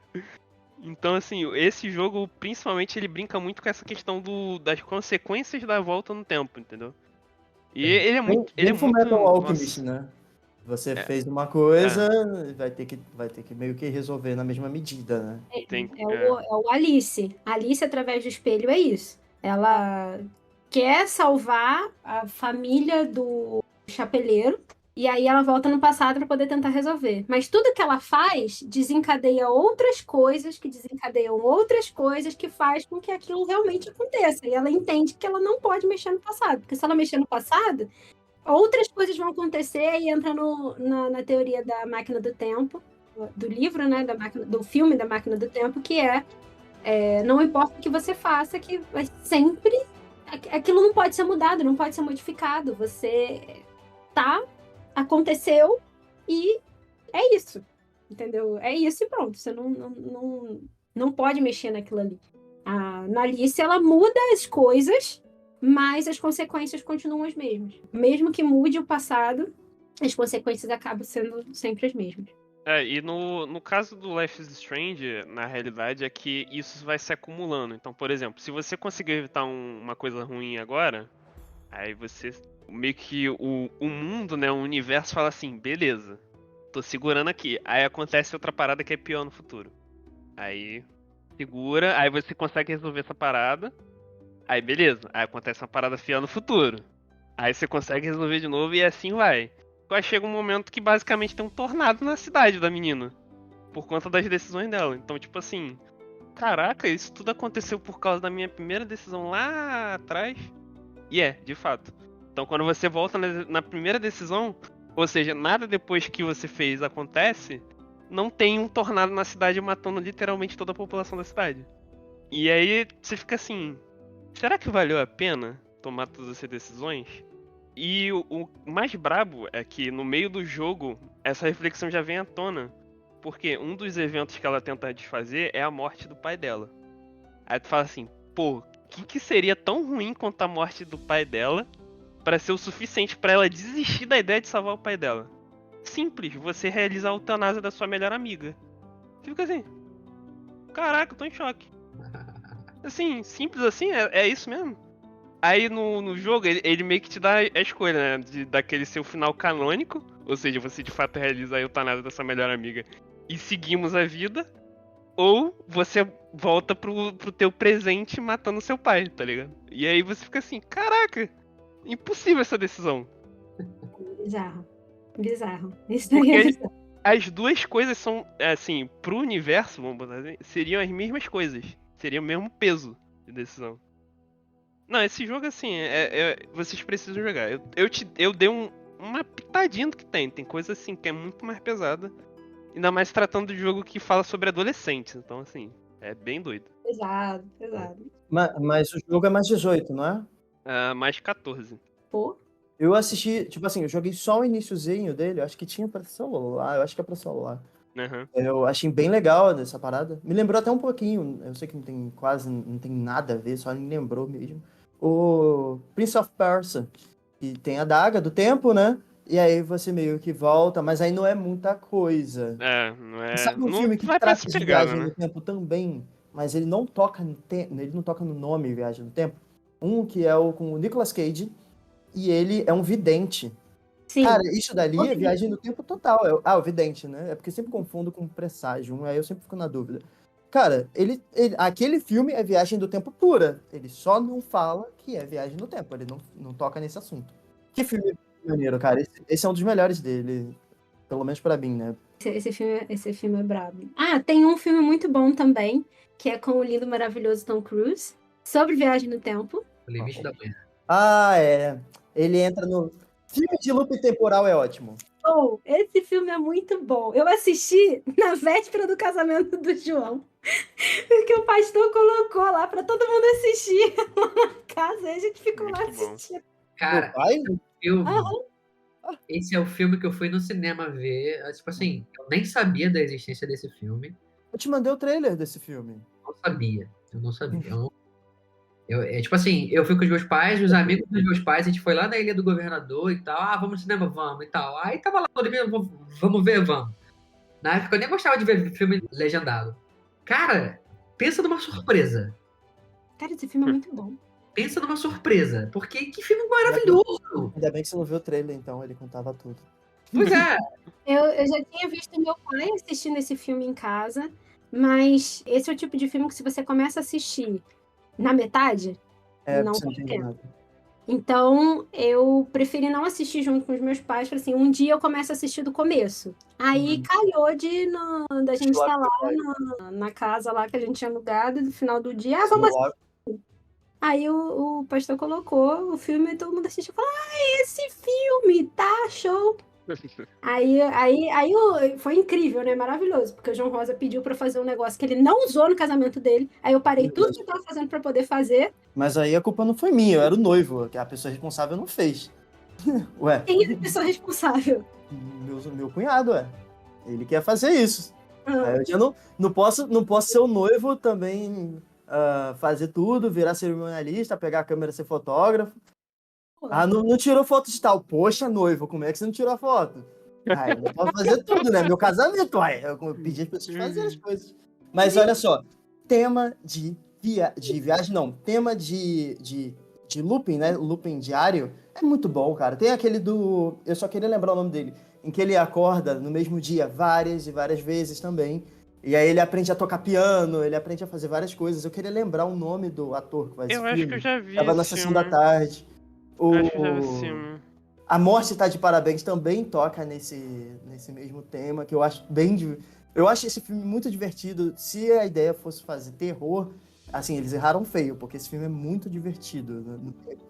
Então, assim, esse jogo, principalmente, ele brinca muito com essa questão das consequências da volta no tempo, entendeu? E ele é Bem, muito. Ele é bem muito. Fullmetal Alchemist, Nossa, né? Você é, fez uma coisa, vai ter que meio que resolver na mesma medida, né? tem. É o Alice. Alice, através do espelho, é isso. Ela quer salvar a família do chapeleiro. E aí ela volta no passado para poder tentar resolver. Mas tudo que ela faz desencadeia outras coisas, que desencadeiam outras coisas, que faz com que aquilo realmente aconteça. E ela entende que ela não pode mexer no passado. Porque se ela mexer no passado, outras coisas vão acontecer e entra na teoria da máquina do tempo, do livro, né? Do filme da máquina do tempo, que não importa o que você faça, que vai sempre. Aquilo não pode ser mudado, não pode ser modificado. Aconteceu e é isso. Entendeu? É isso e pronto. Você não pode mexer naquilo ali. Na Alice, ela muda as coisas, mas as consequências continuam as mesmas. Mesmo que mude o passado, as consequências acabam sendo sempre as mesmas. E no caso do Life is Strange, na realidade, é que isso vai se acumulando. Então, por exemplo, se você conseguir evitar uma coisa ruim agora, aí você. Meio que o mundo, né? O universo fala assim: beleza, tô segurando aqui. Aí acontece outra parada que é pior no futuro. Aí segura, aí você consegue resolver essa parada. Aí beleza, aí acontece uma parada pior no futuro. Aí você consegue resolver de novo e assim vai. Aí chega um momento que basicamente tem um tornado na cidade da menina. Por conta das decisões dela. Então, tipo assim, caraca, isso tudo aconteceu por causa da minha primeira decisão lá atrás. E de fato. Então, quando você volta na primeira decisão, ou seja, nada depois que você fez acontece, não tem um tornado na cidade matando literalmente toda a população da cidade. E aí você fica assim, será que valeu a pena tomar todas essas decisões? E o mais brabo é que no meio do jogo, essa reflexão já vem à tona. Porque um dos eventos que ela tenta desfazer é a morte do pai dela. Aí tu fala assim, pô, o que seria tão ruim quanto a morte do pai dela pra ser o suficiente pra ela desistir da ideia de salvar o pai dela? Simples, você realizar a eutanásia da sua melhor amiga. Você fica assim, caraca, eu tô em choque. Assim, simples assim, é isso mesmo. Aí no jogo, ele meio que te dá a escolha, né? Daquele seu final canônico, ou seja, você de fato realiza a eutanásia da sua melhor amiga e seguimos a vida, ou você volta pro teu presente matando seu pai, tá ligado? E aí você fica assim, caraca, impossível essa decisão. Bizarro. Isso Porque daí é bizarro. as duas coisas são, assim, pro universo, vamos botar assim, seriam as mesmas coisas. Seria o mesmo peso de decisão. Não, esse jogo, assim, vocês precisam jogar. Eu dei uma pitadinha do que tem. Tem coisa, assim, que é muito mais pesada. Ainda mais tratando de jogo que fala sobre adolescentes. Então, assim, é bem doido. Pesado. Mas o jogo é mais 18, não é? Mais 14. Pô, Eu assisti, tipo assim, eu joguei só o iniciozinho dele, eu acho que tinha pra celular, eu acho que é pra celular. Uhum. Eu achei bem legal essa parada. Me lembrou até um pouquinho, eu sei que não tem nada a ver, só me lembrou mesmo. O Prince of Persia, que tem a daga do tempo, né? E aí você meio que volta, mas aí não é muita coisa. Não é. Sabe um Não filme que vai pra trata essa de pegada, viagem né? no tempo também, mas ele não toca no nome Viagem no Tempo? Um que é com o Nicolas Cage, e ele é um vidente. sim. Cara, isso dali é viagem no tempo total. O vidente, né? É porque eu sempre confundo com presságio, aí eu sempre fico na dúvida. Cara, aquele filme é viagem do tempo pura. Ele só não fala que é viagem no tempo, ele não toca nesse assunto. Que filme maneiro, cara. Esse é um dos melhores dele, pelo menos pra mim, né? Esse filme é brabo. Tem um filme muito bom também, que é com o lindo, maravilhoso Tom Cruise, sobre viagem no tempo. O limite da manhã. É. Ele entra no... Filme de loop temporal é ótimo. Esse filme é muito bom. Eu assisti na véspera do casamento do João. Porque o pastor colocou lá pra todo mundo assistir lá na casa. E a gente ficou Muito lá bom. assistindo. Cara, Pai? esse é o filme que eu fui no cinema ver. Tipo assim, eu nem sabia da existência desse filme. Eu te mandei o trailer desse filme. Eu não sabia. Tipo assim, eu fui com os meus pais, os amigos dos meus pais, a gente foi lá na Ilha do Governador e tal. Vamos no cinema? Vamos e tal. Aí tava lá todo mundo, vamos ver, vamos. Na época eu nem gostava de ver filme legendado. Cara, pensa numa surpresa. Cara, esse filme é muito bom. Pensa numa surpresa. Porque que filme maravilhoso! Ainda bem que você não viu o trailer, então, ele contava tudo. Pois é. Eu já tinha visto meu pai assistindo esse filme em casa, mas esse é o tipo de filme que se você começa a assistir na metade, não você não tem entende tempo. nada. Então, eu preferi não assistir junto com os meus pais. Falei assim, um dia eu começo a assistir do começo. Aí calhou da gente estar lá na casa lá que a gente tinha alugado, no final do dia, vamos assistir. Aí o pastor colocou o filme e todo mundo assistiu. Falou, esse filme, tá show. Foi incrível, né? Maravilhoso, porque o João Rosa pediu pra fazer um negócio que ele não usou no casamento dele. Aí eu parei tudo que eu tava fazendo pra poder fazer. Mas aí a culpa não foi minha, eu era o noivo, que a pessoa responsável não fez. Ué, Quem é a pessoa responsável? meu cunhado, ele quer fazer isso. Ah, Aí eu já não posso ser o noivo também, fazer tudo, virar cerimonialista, pegar a câmera, ser fotógrafo. Não tirou foto de tal. Poxa, noivo, como é que você não tirou a foto? Eu não posso fazer tudo, né? Meu casamento, eu pedi as pessoas fazerem as coisas. Mas olha só, tema de viagem, não, tema de looping, né? Looping diário, é muito bom, cara. Tem aquele eu só queria lembrar o nome dele, em que ele acorda no mesmo dia várias e várias vezes também. E aí ele aprende a tocar piano, ele aprende a fazer várias coisas. Eu queria lembrar o nome do ator que faz esse Eu filme. acho que eu já vi Tava na esse sessão filme. da tarde. Acho que eu já vi esse filme. A Morte Tá de Parabéns também toca nesse mesmo tema, que eu acho eu acho esse filme muito divertido. Se a ideia fosse fazer terror, assim, eles erraram feio, porque esse filme é muito divertido.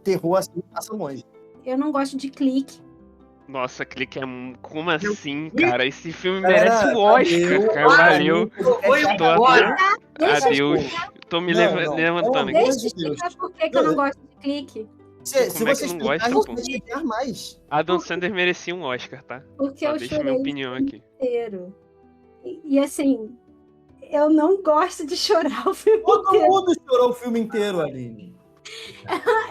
Terror, assim, passa longe. eu não gosto de clique. Nossa, clique é. Como assim, cara? Esse filme merece Galera, um Oscar, cara. Valeu. Foi Tô embora. Deixa eu Adeus. explicar. Tô me Não, levantando pelo aqui. Deixa eu explicar por que eu não gosto de clique. Se Como é você que não explicar, a gosta, gente pô? vai explicar mais. Adam Sandler merecia um Oscar, tá? Porque Só eu deixa chorei minha o opinião filme aqui. inteiro. E assim, eu não gosto de chorar o filme Todo inteiro. mundo chorou o filme inteiro, Aline.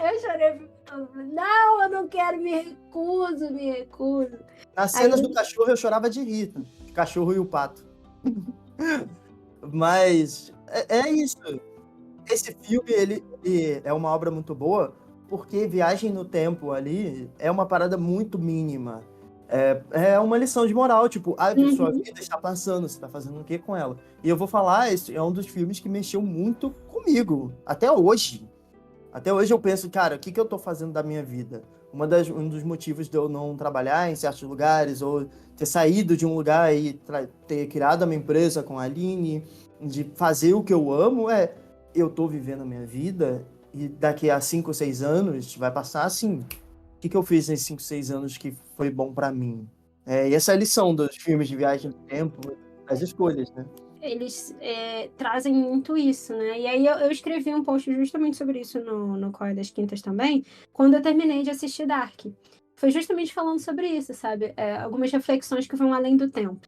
Eu chorei o filme todo. Não, eu não quero, me recuso. Nas cenas Aí- do cachorro eu chorava de rir. O cachorro e o pato. Mas é isso. Esse filme, ele é uma obra muito boa, porque Viagem no Tempo ali é uma parada muito mínima. É uma lição de moral, tipo, a sua vida está passando, você está fazendo o que com ela? E eu vou falar, esse é um dos filmes que mexeu muito comigo, até hoje. Até hoje eu penso, cara, o que eu tô fazendo da minha vida? Um dos motivos de eu não trabalhar em certos lugares, ou ter saído de um lugar e ter criado a minha empresa com a Aline, de fazer o que eu amo, eu tô vivendo a minha vida e daqui a 5 ou 6 anos vai passar assim. O que eu fiz nesses 5, 6 anos que foi bom pra mim? E essa é a lição dos filmes de viagem no tempo, as escolhas, né? Eles trazem muito isso, né? E aí eu escrevi um post justamente sobre isso no Correio das Quintas também, quando eu terminei de assistir Dark. Foi justamente falando sobre isso, sabe? Algumas reflexões que vão além do tempo.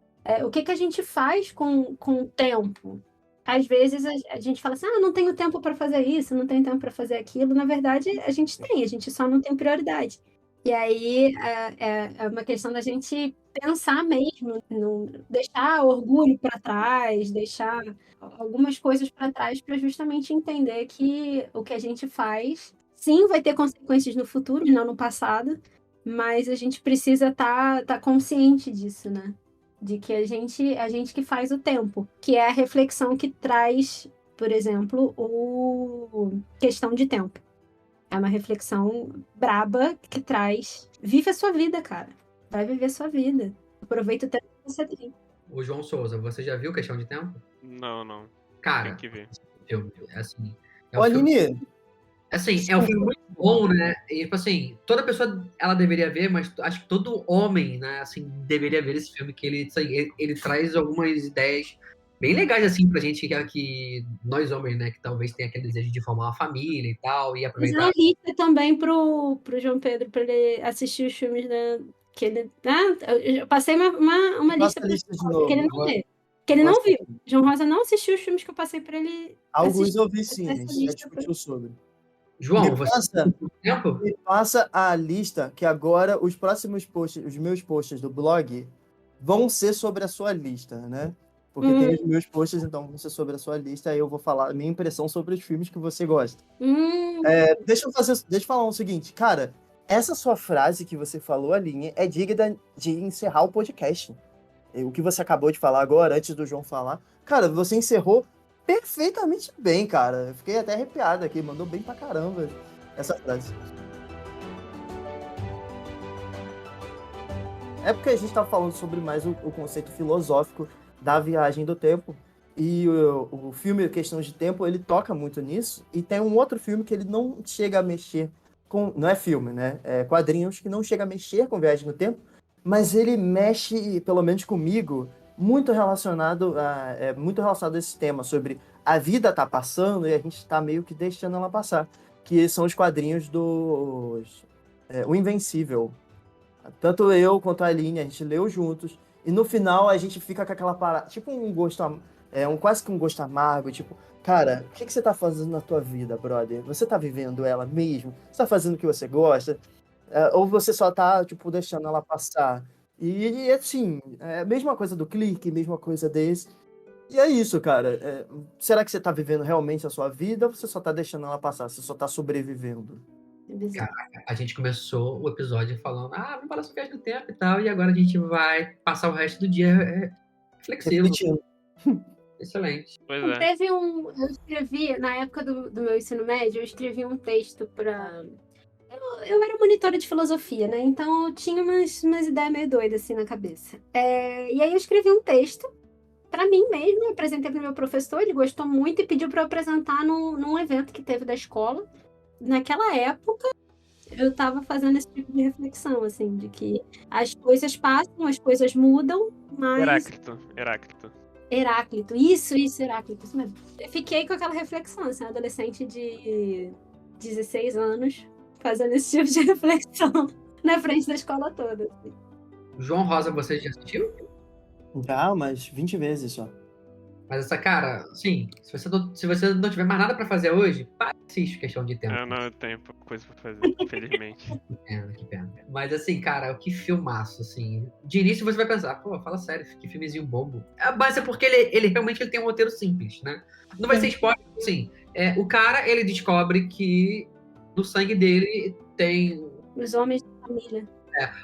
O que a gente faz com o tempo? Às vezes a gente fala assim, não tenho tempo para fazer isso, não tenho tempo para fazer aquilo. Na verdade, a gente só não tem prioridade. E aí é uma questão da gente pensar mesmo, deixar orgulho para trás, deixar algumas coisas para trás para justamente entender que o que a gente faz, sim, vai ter consequências no futuro e não no passado, mas a gente precisa tá consciente disso, né? De que a gente que faz o tempo, que é a reflexão que traz, por exemplo, o questão de tempo. É uma reflexão braba que traz. Vive a sua vida, cara. Vai viver a sua vida. Aproveita o tempo que você tem. O João Souza, você já viu Questão de Tempo? Não. Tem Cara, que ver. filme, assim. Ô, Aline, Assim, é um filme muito bom, né? E, tipo assim, toda pessoa, ela deveria ver, mas acho que todo homem, né, assim, deveria ver esse filme, que ele traz algumas ideias bem legais, assim, pra gente, que nós homens, né, que talvez tenha aquele desejo de formar uma família e tal, e Mas é aproveitar. uma lista também pro João Pedro, pra ele assistir os filmes que ele. Eu passei uma lista pra ele, de novo. que ele não vê. Que ele não viu. João Rosa não assistiu os filmes que eu passei pra ele. Alguns eu vi sim, a essa gente já lista discutiu sobre. João, você tem tempo? Me passa a lista, que agora os próximos posts, os meus posts do blog, vão ser sobre a sua lista, né? Porque tem os meus posts, então vão ser sobre a sua lista, aí eu vou falar a minha impressão sobre os filmes que você gosta. Deixa eu falar o seguinte, cara, essa sua frase que você falou, Aline, é digna de encerrar o podcast. O que você acabou de falar agora, antes do João falar, cara, você encerrou perfeitamente bem, cara. Eu fiquei até arrepiado aqui, mandou bem pra caramba essa frase. É porque a gente tá falando sobre mais o conceito filosófico da viagem do tempo. E o filme Questão de Tempo, ele toca muito nisso. E tem um outro filme que ele não chega a mexer com... Não é filme, né? É quadrinhos que não chega a mexer com viagem no tempo. Mas ele mexe, pelo menos comigo, muito relacionado a esse tema. Sobre a vida tá passando e a gente tá meio que deixando ela passar. Que são os quadrinhos dos... O Invencível. Tanto eu quanto a Aline, a gente leu juntos. E no final a gente fica com aquela parada, tipo um gosto, quase que um gosto amargo, tipo, cara, o que você tá fazendo na tua vida, brother? Você tá vivendo ela mesmo? Você tá fazendo o que você gosta? Ou você só tá, tipo, deixando ela passar? E assim, é a mesma coisa do clique, mesma coisa desse. E é isso, cara. Será que você tá vivendo realmente a sua vida ou você só tá deixando ela passar? Você só tá sobrevivendo? Caraca, a gente começou o episódio falando, vamos falar sobre viagem no tempo e tal, e agora a gente vai passar o resto do dia reflexivo. Refletindo. Excelente. Pois é. Eu escrevi, na época do meu ensino médio, eu escrevi um texto para... Eu era monitora de filosofia, né? Então eu tinha umas ideias meio doidas assim na cabeça. E aí eu escrevi um texto para mim mesmo, apresentei para o meu professor, ele gostou muito e pediu para eu apresentar num evento que teve da escola. Naquela época, eu estava fazendo esse tipo de reflexão, assim, de que as coisas passam, as coisas mudam, mas... Heráclito, isso, Heráclito, isso mesmo. Eu fiquei com aquela reflexão, assim, adolescente de 16 anos, fazendo esse tipo de reflexão na frente da escola toda. Assim. João Rosa, você já assistiu? Já, mas 20 vezes só. Mas essa, cara, assim, se você não tiver mais nada pra fazer hoje, assiste Questão de Tempo. Eu não tenho coisa pra fazer, infelizmente. Que pena. Mas assim, cara, que filmaço, assim. De início você vai pensar, pô, fala sério, que filmezinho bobo. Mas é porque ele realmente tem um roteiro simples, né? Não vai ser spoiler, assim. O cara, ele descobre que no sangue dele tem... Os homens da família.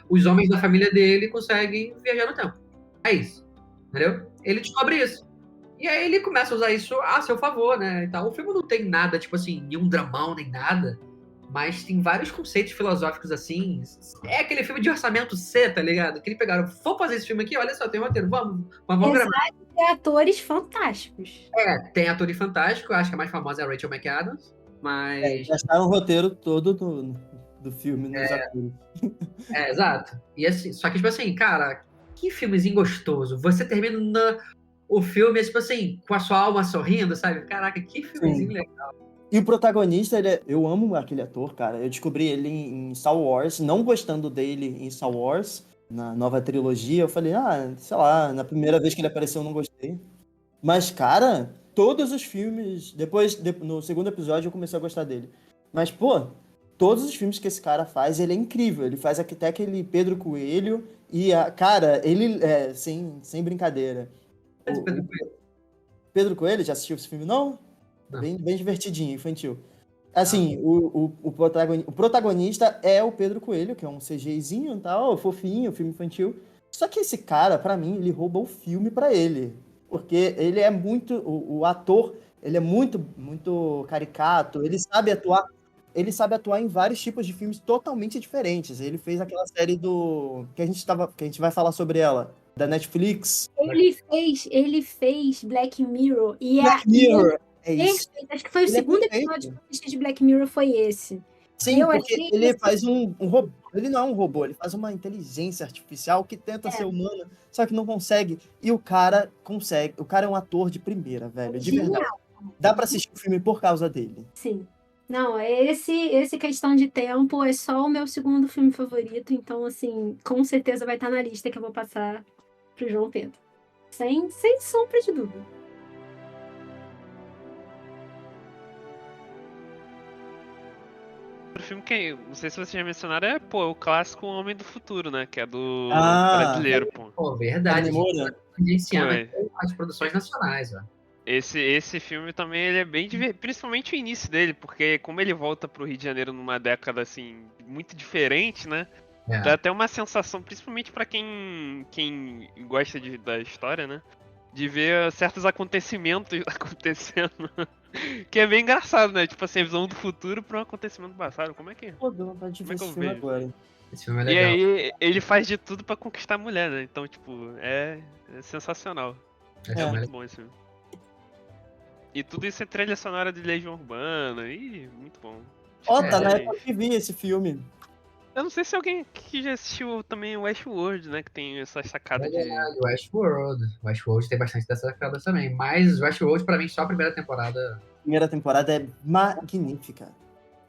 Os homens da família dele conseguem viajar no tempo. É isso. Entendeu? Ele descobre isso. E aí ele começa a usar isso a seu favor, né? Então, o filme não tem nada, tipo assim, nenhum dramão, nem nada. Mas tem vários conceitos filosóficos assim. É aquele filme de orçamento C, tá ligado? Que eles pegaram, vou fazer esse filme aqui, olha só, tem roteiro, vamos gravar. Tem atores fantásticos. Tem ator fantástico, acho que a mais famosa é a Rachel McAdams, mas... gastaram o roteiro todo do filme nos atores. Exato. E assim, só que, tipo assim, cara, que filmezinho gostoso. Você termina o filme, tipo assim, com a sua alma sorrindo, sabe? Caraca, que filmezinho legal. E o protagonista, eu amo aquele ator, cara. Eu descobri ele em Star Wars, não gostando dele em Star Wars, na nova trilogia. Eu falei, sei lá, na primeira vez que ele apareceu eu não gostei. Mas, cara, todos os filmes... Depois, no segundo episódio, eu comecei a gostar dele. Mas, pô, todos os filmes que esse cara faz, ele é incrível. Ele faz até aquele Pedro Coelho e, cara, ele... sem brincadeira. Pedro Coelho, já assistiu esse filme, não? Bem divertidinho, infantil. Assim, o protagonista é o Pedro Coelho, que é um CGIzinho e tal, fofinho, filme infantil. Só que esse cara, pra mim, ele rouba o filme pra ele. Porque ele é muito... O ator, ele é muito, muito caricato, ele sabe atuar em vários tipos de filmes totalmente diferentes. Ele fez aquela série que a gente vai falar sobre ela, da Netflix. Ele fez Black Mirror. Black Mirror, é isso. Acho que foi o segundo episódio que eu assisti de Black Mirror, foi esse. Sim, porque ele faz um robô. Ele não é um robô, ele faz uma inteligência artificial que tenta ser humana, só que não consegue. E o cara consegue. O cara é um ator de primeira, velho. De verdade. Dá pra assistir o filme por causa dele. Sim. Não, esse Questão de Tempo é só o meu segundo filme favorito, então, assim, com certeza vai estar na lista que eu vou passar pro João Pedro. Sem sombra de dúvida. Outro filme que, não sei se vocês já mencionaram, é, pô, o clássico Homem do Futuro, né? Que é do brasileiro, pô. Pô, verdade. Wagner Moura? Esse ano Foi. as produções nacionais, ó. Esse filme também ele é bem principalmente o início dele, porque como ele volta pro Rio de Janeiro numa década assim muito diferente, né? Dá É. até uma sensação, principalmente pra quem gosta da história, né? De ver certos acontecimentos acontecendo. Que é bem engraçado, né? Tipo assim, a visão do futuro pra um acontecimento passado. Como é que é? Pô, deu vontade de Como é ver que esse eu filme vejo? agora. Esse filme é E legal. aí ele faz de tudo pra conquistar a mulher, né? Então, tipo, é sensacional. Esse É filme muito bom esse filme. E tudo isso é trilha sonora de Legião Urbana. Ih, muito bom. Ó, tá na É. época que vi esse filme. Eu não sei se alguém que já assistiu também o Westworld, né? Que tem essa sacada de. O Westworld. O Westworld tem bastante dessa sacada também. Mas o Westworld, pra mim, só a primeira temporada. Primeira temporada é magnífica.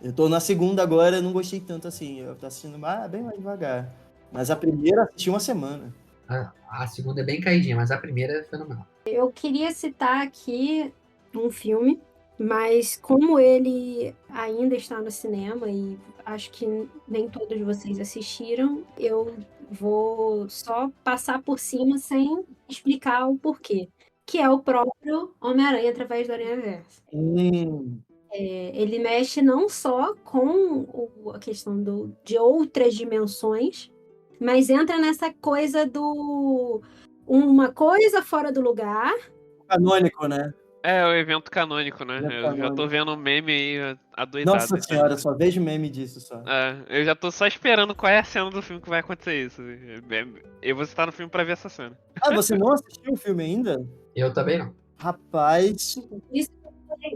Eu tô na segunda agora, eu não gostei tanto assim. Eu tô assistindo bem mais devagar. Mas a primeira assisti uma semana. A segunda é bem caidinha, mas a primeira é fenomenal. Eu queria citar aqui um filme, mas como ele ainda está no cinema e acho que nem todos vocês assistiram, eu vou só passar por cima sem explicar o porquê. Que é o próprio Homem-Aranha através do Aranhaverso. Ele mexe não só com a questão de outras dimensões, mas entra nessa coisa do uma coisa fora do lugar. Canônico, né? É, o evento canônico, né? Evento Eu já tô canônico. vendo um meme aí adoidado. Nossa senhora, eu só vejo meme disso só. Eu já tô só esperando qual é a cena do filme que vai acontecer isso. Eu vou estar no filme pra ver essa cena. Ah, você não assistiu o filme ainda? Eu também não. Rapaz,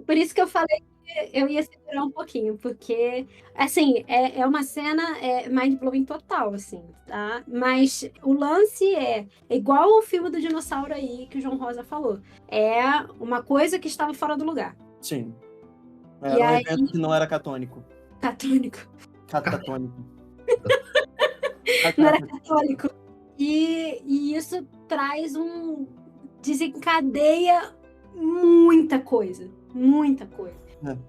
Por isso que eu falei que eu ia segurar um pouquinho, porque, assim, é uma cena mind-blowing total, assim, tá? Mas o lance é igual o filme do dinossauro aí que o João Rosa falou. É uma coisa que estava fora do lugar. sim. E Era um aí- evento que não era catônico. Catônico. Catônico. Não era católico. E isso traz desencadeia muita coisa. Muita coisa.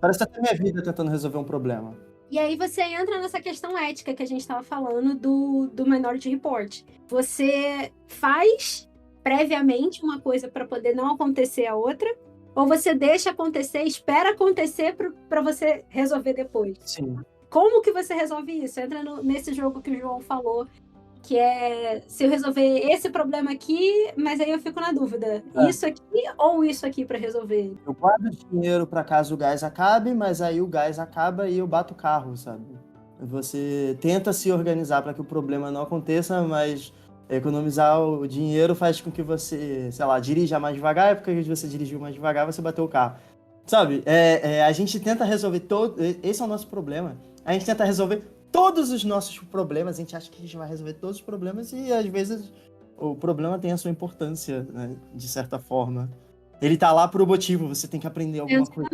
Parece até minha vida tentando resolver um problema. E aí você entra nessa questão ética que a gente estava falando do Minority Report. Você faz previamente uma coisa para poder não acontecer a outra, ou você deixa acontecer, espera acontecer para você resolver depois. Sim. Como que você resolve isso? Entra nesse jogo que o João falou, que é se eu resolver esse problema aqui, mas aí eu fico na dúvida. Isso aqui ou isso aqui para resolver? Eu guardo dinheiro pra caso o gás acabe, mas aí o gás acaba e eu bato o carro, sabe? Você tenta se organizar para que o problema não aconteça, mas economizar o dinheiro faz com que você, sei lá, dirija mais devagar, porque você dirigiu mais devagar, você bateu o carro. Sabe? A gente tenta resolver todo. Esse é o nosso problema. A gente tenta resolver todos os nossos problemas, a gente acha que a gente vai resolver todos os problemas e às vezes o problema tem a sua importância, né, de certa forma. Ele tá lá por um motivo, você tem que aprender alguma coisa.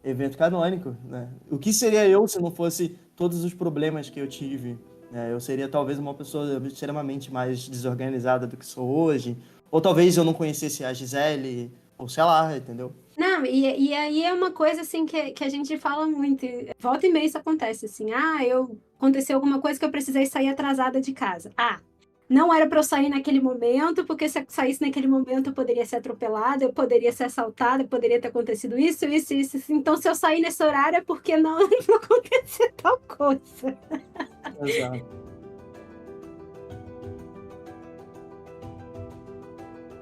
Evento canônico, né? O que seria eu se não fosse todos os problemas que eu tive? Né? Eu seria talvez uma pessoa extremamente mais desorganizada do que sou hoje, ou talvez eu não conhecesse a Gisele, ou sei lá, entendeu? Não, e aí é uma coisa assim que a gente fala muito. Volta e meia isso acontece assim. Aconteceu alguma coisa que eu precisei sair atrasada de casa. Não era para eu sair naquele momento, porque se eu saísse naquele momento eu poderia ser atropelada, eu poderia ser assaltada, poderia ter acontecido isso. Então, se eu sair nesse horário é porque não acontecer tal coisa. Exato.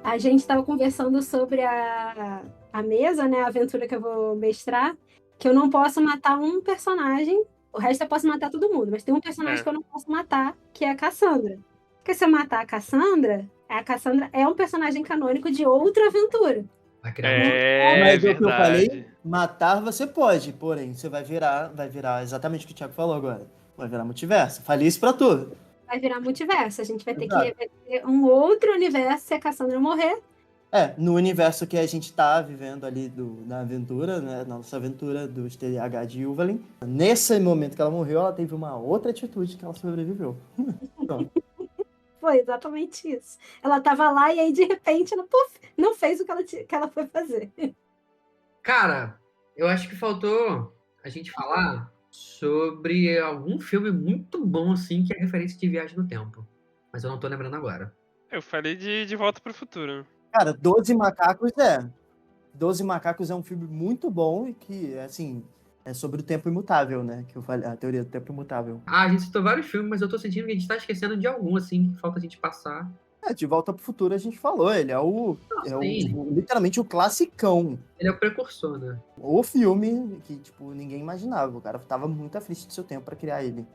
A gente estava conversando sobre a mesa, né? A aventura que eu vou mestrar, que eu não posso matar um personagem, o resto eu posso matar todo mundo, mas tem um personagem que eu não posso matar, que é a Cassandra. Porque se eu matar a Cassandra é um personagem canônico de outra aventura. Mas é o que eu falei, matar você pode, porém, você vai virar exatamente o que o Thiago falou agora. Vai virar multiverso. Falei isso pra tudo. Vai virar multiverso. A gente vai ter que um outro universo se a Cassandra morrer. No universo que a gente tá vivendo ali na aventura, né? Na nossa aventura do TDAH de Yuvalin. Nesse momento que ela morreu, ela teve uma outra atitude que ela sobreviveu. Pronto. Foi exatamente isso. Ela tava lá e aí, de repente, ela não fez o que ela foi fazer. Cara, eu acho que faltou a gente falar sobre algum filme muito bom, assim, que é referência de viagem no tempo. Mas eu não tô lembrando agora. Eu falei de Volta pro Futuro. Cara, 12 Macacos é. 12 Macacos é um filme muito bom e que, assim, é sobre o tempo imutável, né? Que eu falei, a teoria do tempo imutável. Ah, a gente citou vários filmes, mas eu tô sentindo que a gente tá esquecendo de algum, assim, que falta a gente passar. De Volta pro Futuro a gente falou, ele Sim. literalmente o classicão. Ele é o precursor, né? O filme que, tipo, ninguém imaginava. O cara tava muito à frente do seu tempo pra criar ele.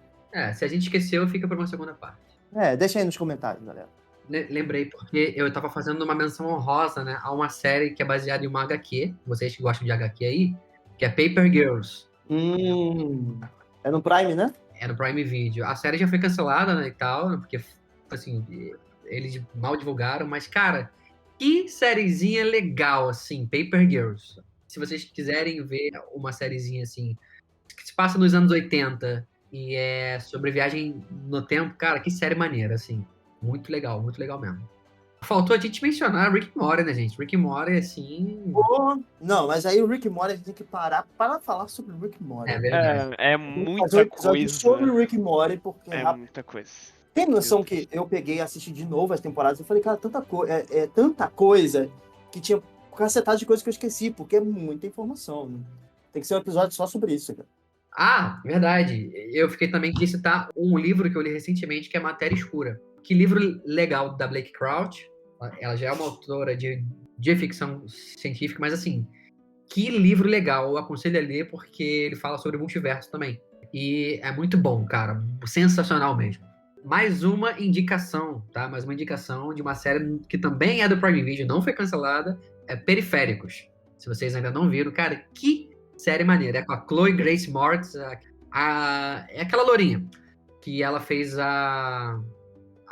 Se a gente esqueceu, fica pra uma segunda parte. Deixa aí nos comentários, galera. Lembrei porque eu tava fazendo uma menção honrosa, né, a uma série que é baseada em uma HQ, vocês que gostam de HQ aí, que é Paper Girls. É no Prime, né? É no Prime Video. A série já foi cancelada, né, e tal, né, porque, assim, eles mal divulgaram, mas, cara, que sériezinha legal, assim, Paper Girls. Se vocês quiserem ver uma sériezinha, assim, que se passa nos anos 80 e é sobre viagem no tempo, cara, que série maneira, assim. Muito legal mesmo. Faltou a gente mencionar Rick and Morty, né, gente? Rick and Morty, assim... Não, mas aí o Rick and Morty a gente tem que parar para falar sobre o Rick and Morty. É verdade. É Vamos fazer um muita episódio coisa. sobre o Rick and Morty, porque É muita coisa. tem noção que eu peguei e assisti de novo as temporadas e falei, cara, tanta coisa que tinha cacetada de coisa que eu esqueci, porque é muita informação. Né? Tem que ser um episódio só sobre isso, cara. Ah, verdade. Eu fiquei também de citar um livro que eu li recentemente, que é Matéria Escura. Que livro legal da Blake Crouch. Ela já é uma autora de ficção científica, mas assim, que livro legal. Eu aconselho a ler porque ele fala sobre o multiverso também. E é muito bom, cara. Sensacional mesmo. Mais uma indicação, tá? Mais uma indicação de uma série que também é do Prime Video, não foi cancelada. É Periféricos. Se vocês ainda não viram, cara, que série maneira. É com a Chloe Grace Moretz. É aquela lourinha que ela fez a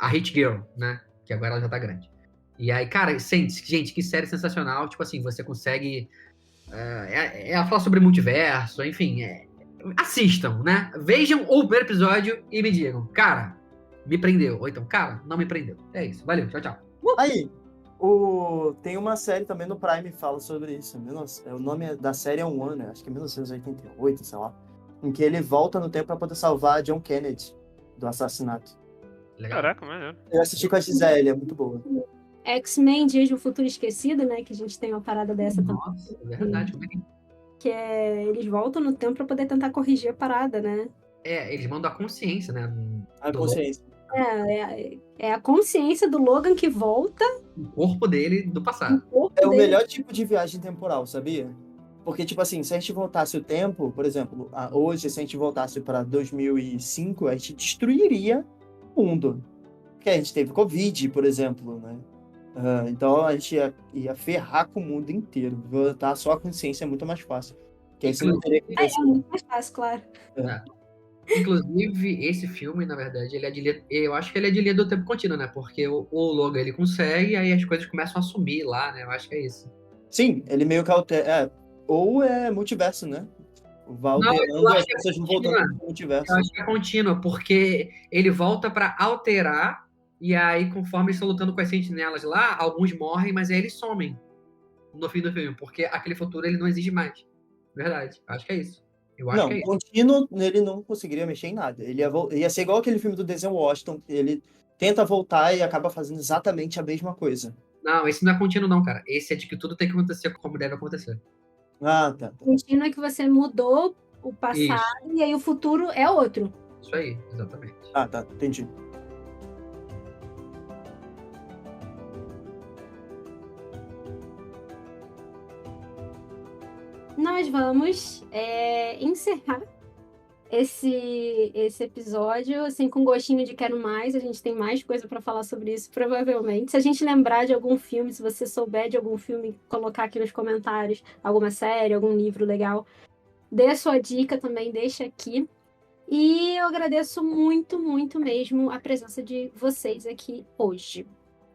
Hit Girl, né? Que agora ela já tá grande. E aí, cara, gente, que série sensacional. Tipo assim, você consegue... ela fala sobre multiverso, enfim. Assistam, né? Vejam o primeiro episódio e me digam, cara, me prendeu. Ou então, cara, não me prendeu. É isso. Valeu, tchau, tchau. Aí, tem uma série também no Prime que fala sobre isso. O nome da série é um ano, acho que é 1988, sei lá. Em que ele volta no tempo pra poder salvar John Kennedy do assassinato. Legal. Caraca, maneiro. Eu assisti com a Gisele, é muito boa. X-Men Dias do Futuro Esquecido, né? Que a gente tem uma parada dessa também. Nossa, é verdade. Que eles voltam no tempo pra poder tentar corrigir a parada, né? Eles mandam a consciência, né? A consciência. É a consciência do Logan que volta O corpo dele do no passado. corpo É o dele. melhor tipo de viagem temporal, sabia? Porque, tipo assim, se a gente voltasse o tempo, por exemplo, hoje, se a gente voltasse para 2005, a gente destruiria o mundo. Porque a gente teve Covid, por exemplo, né? Então a gente ia ferrar com o mundo inteiro. Voltar só a consciência é muito mais fácil. Porque aí você não teria que... É muito mais fácil, claro. Inclusive, esse filme, na verdade, ele é de linha, eu acho que ele é de linha do tempo contínuo, né? Porque o Logan, ele consegue, aí as coisas começam a sumir lá, né? Eu acho que é isso. Sim, ele meio que altera... ou é multiverso, né? Vai alterando as pessoas voltando pro multiverso. Eu acho que é contínua, porque ele volta pra alterar, e aí, conforme eles estão lutando com as sentinelas lá, alguns morrem, mas aí eles somem no fim do filme, porque aquele futuro ele não existe mais. Verdade, acho que é isso. Eu acho que é isso. Contínuo, ele não conseguiria mexer em nada. Ele ia ser igual aquele filme do Denzel Washington, ele tenta voltar e acaba fazendo exatamente a mesma coisa. Não, esse não é contínuo não, cara. Esse é de que tudo tem que acontecer como deve acontecer. Ah, tá. Contínuo é que você mudou o passado Isso. e aí o futuro é outro. Isso aí, exatamente. Ah, tá, entendi. Nós vamos encerrar esse episódio, assim, com gostinho de quero mais. A gente tem mais coisa para falar sobre isso, provavelmente. Se a gente lembrar de algum filme, se você souber de algum filme, colocar aqui nos comentários, alguma série, algum livro legal, dê a sua dica também, deixa aqui. E eu agradeço muito, muito mesmo a presença de vocês aqui hoje.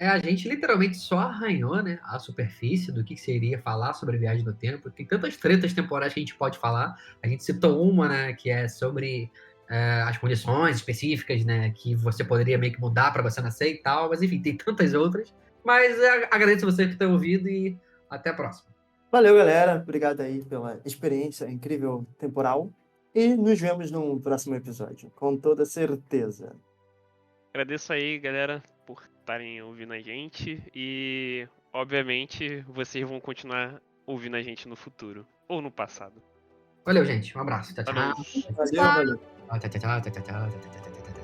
A gente literalmente só arranhou, né, a superfície do que seria falar sobre viagem no tempo. Tem tantas tretas temporais que a gente pode falar. A gente citou uma, né, que é sobre as condições específicas, né, que você poderia meio que mudar para você nascer e tal. Mas enfim, tem tantas outras. Mas agradeço você por ter ouvido e até a próxima. Valeu, galera. Obrigado aí pela experiência incrível temporal. E nos vemos num próximo episódio, com toda certeza. Agradeço aí, galera, por estarem ouvindo a gente. E, obviamente, vocês vão continuar ouvindo a gente no futuro. Ou no passado. Valeu, gente. Um abraço. Tchau, tchau. Falou. Valeu, valeu. Tchau, tchau, tchau, tchau, tchau, tchau, tchau, tchau, tchau.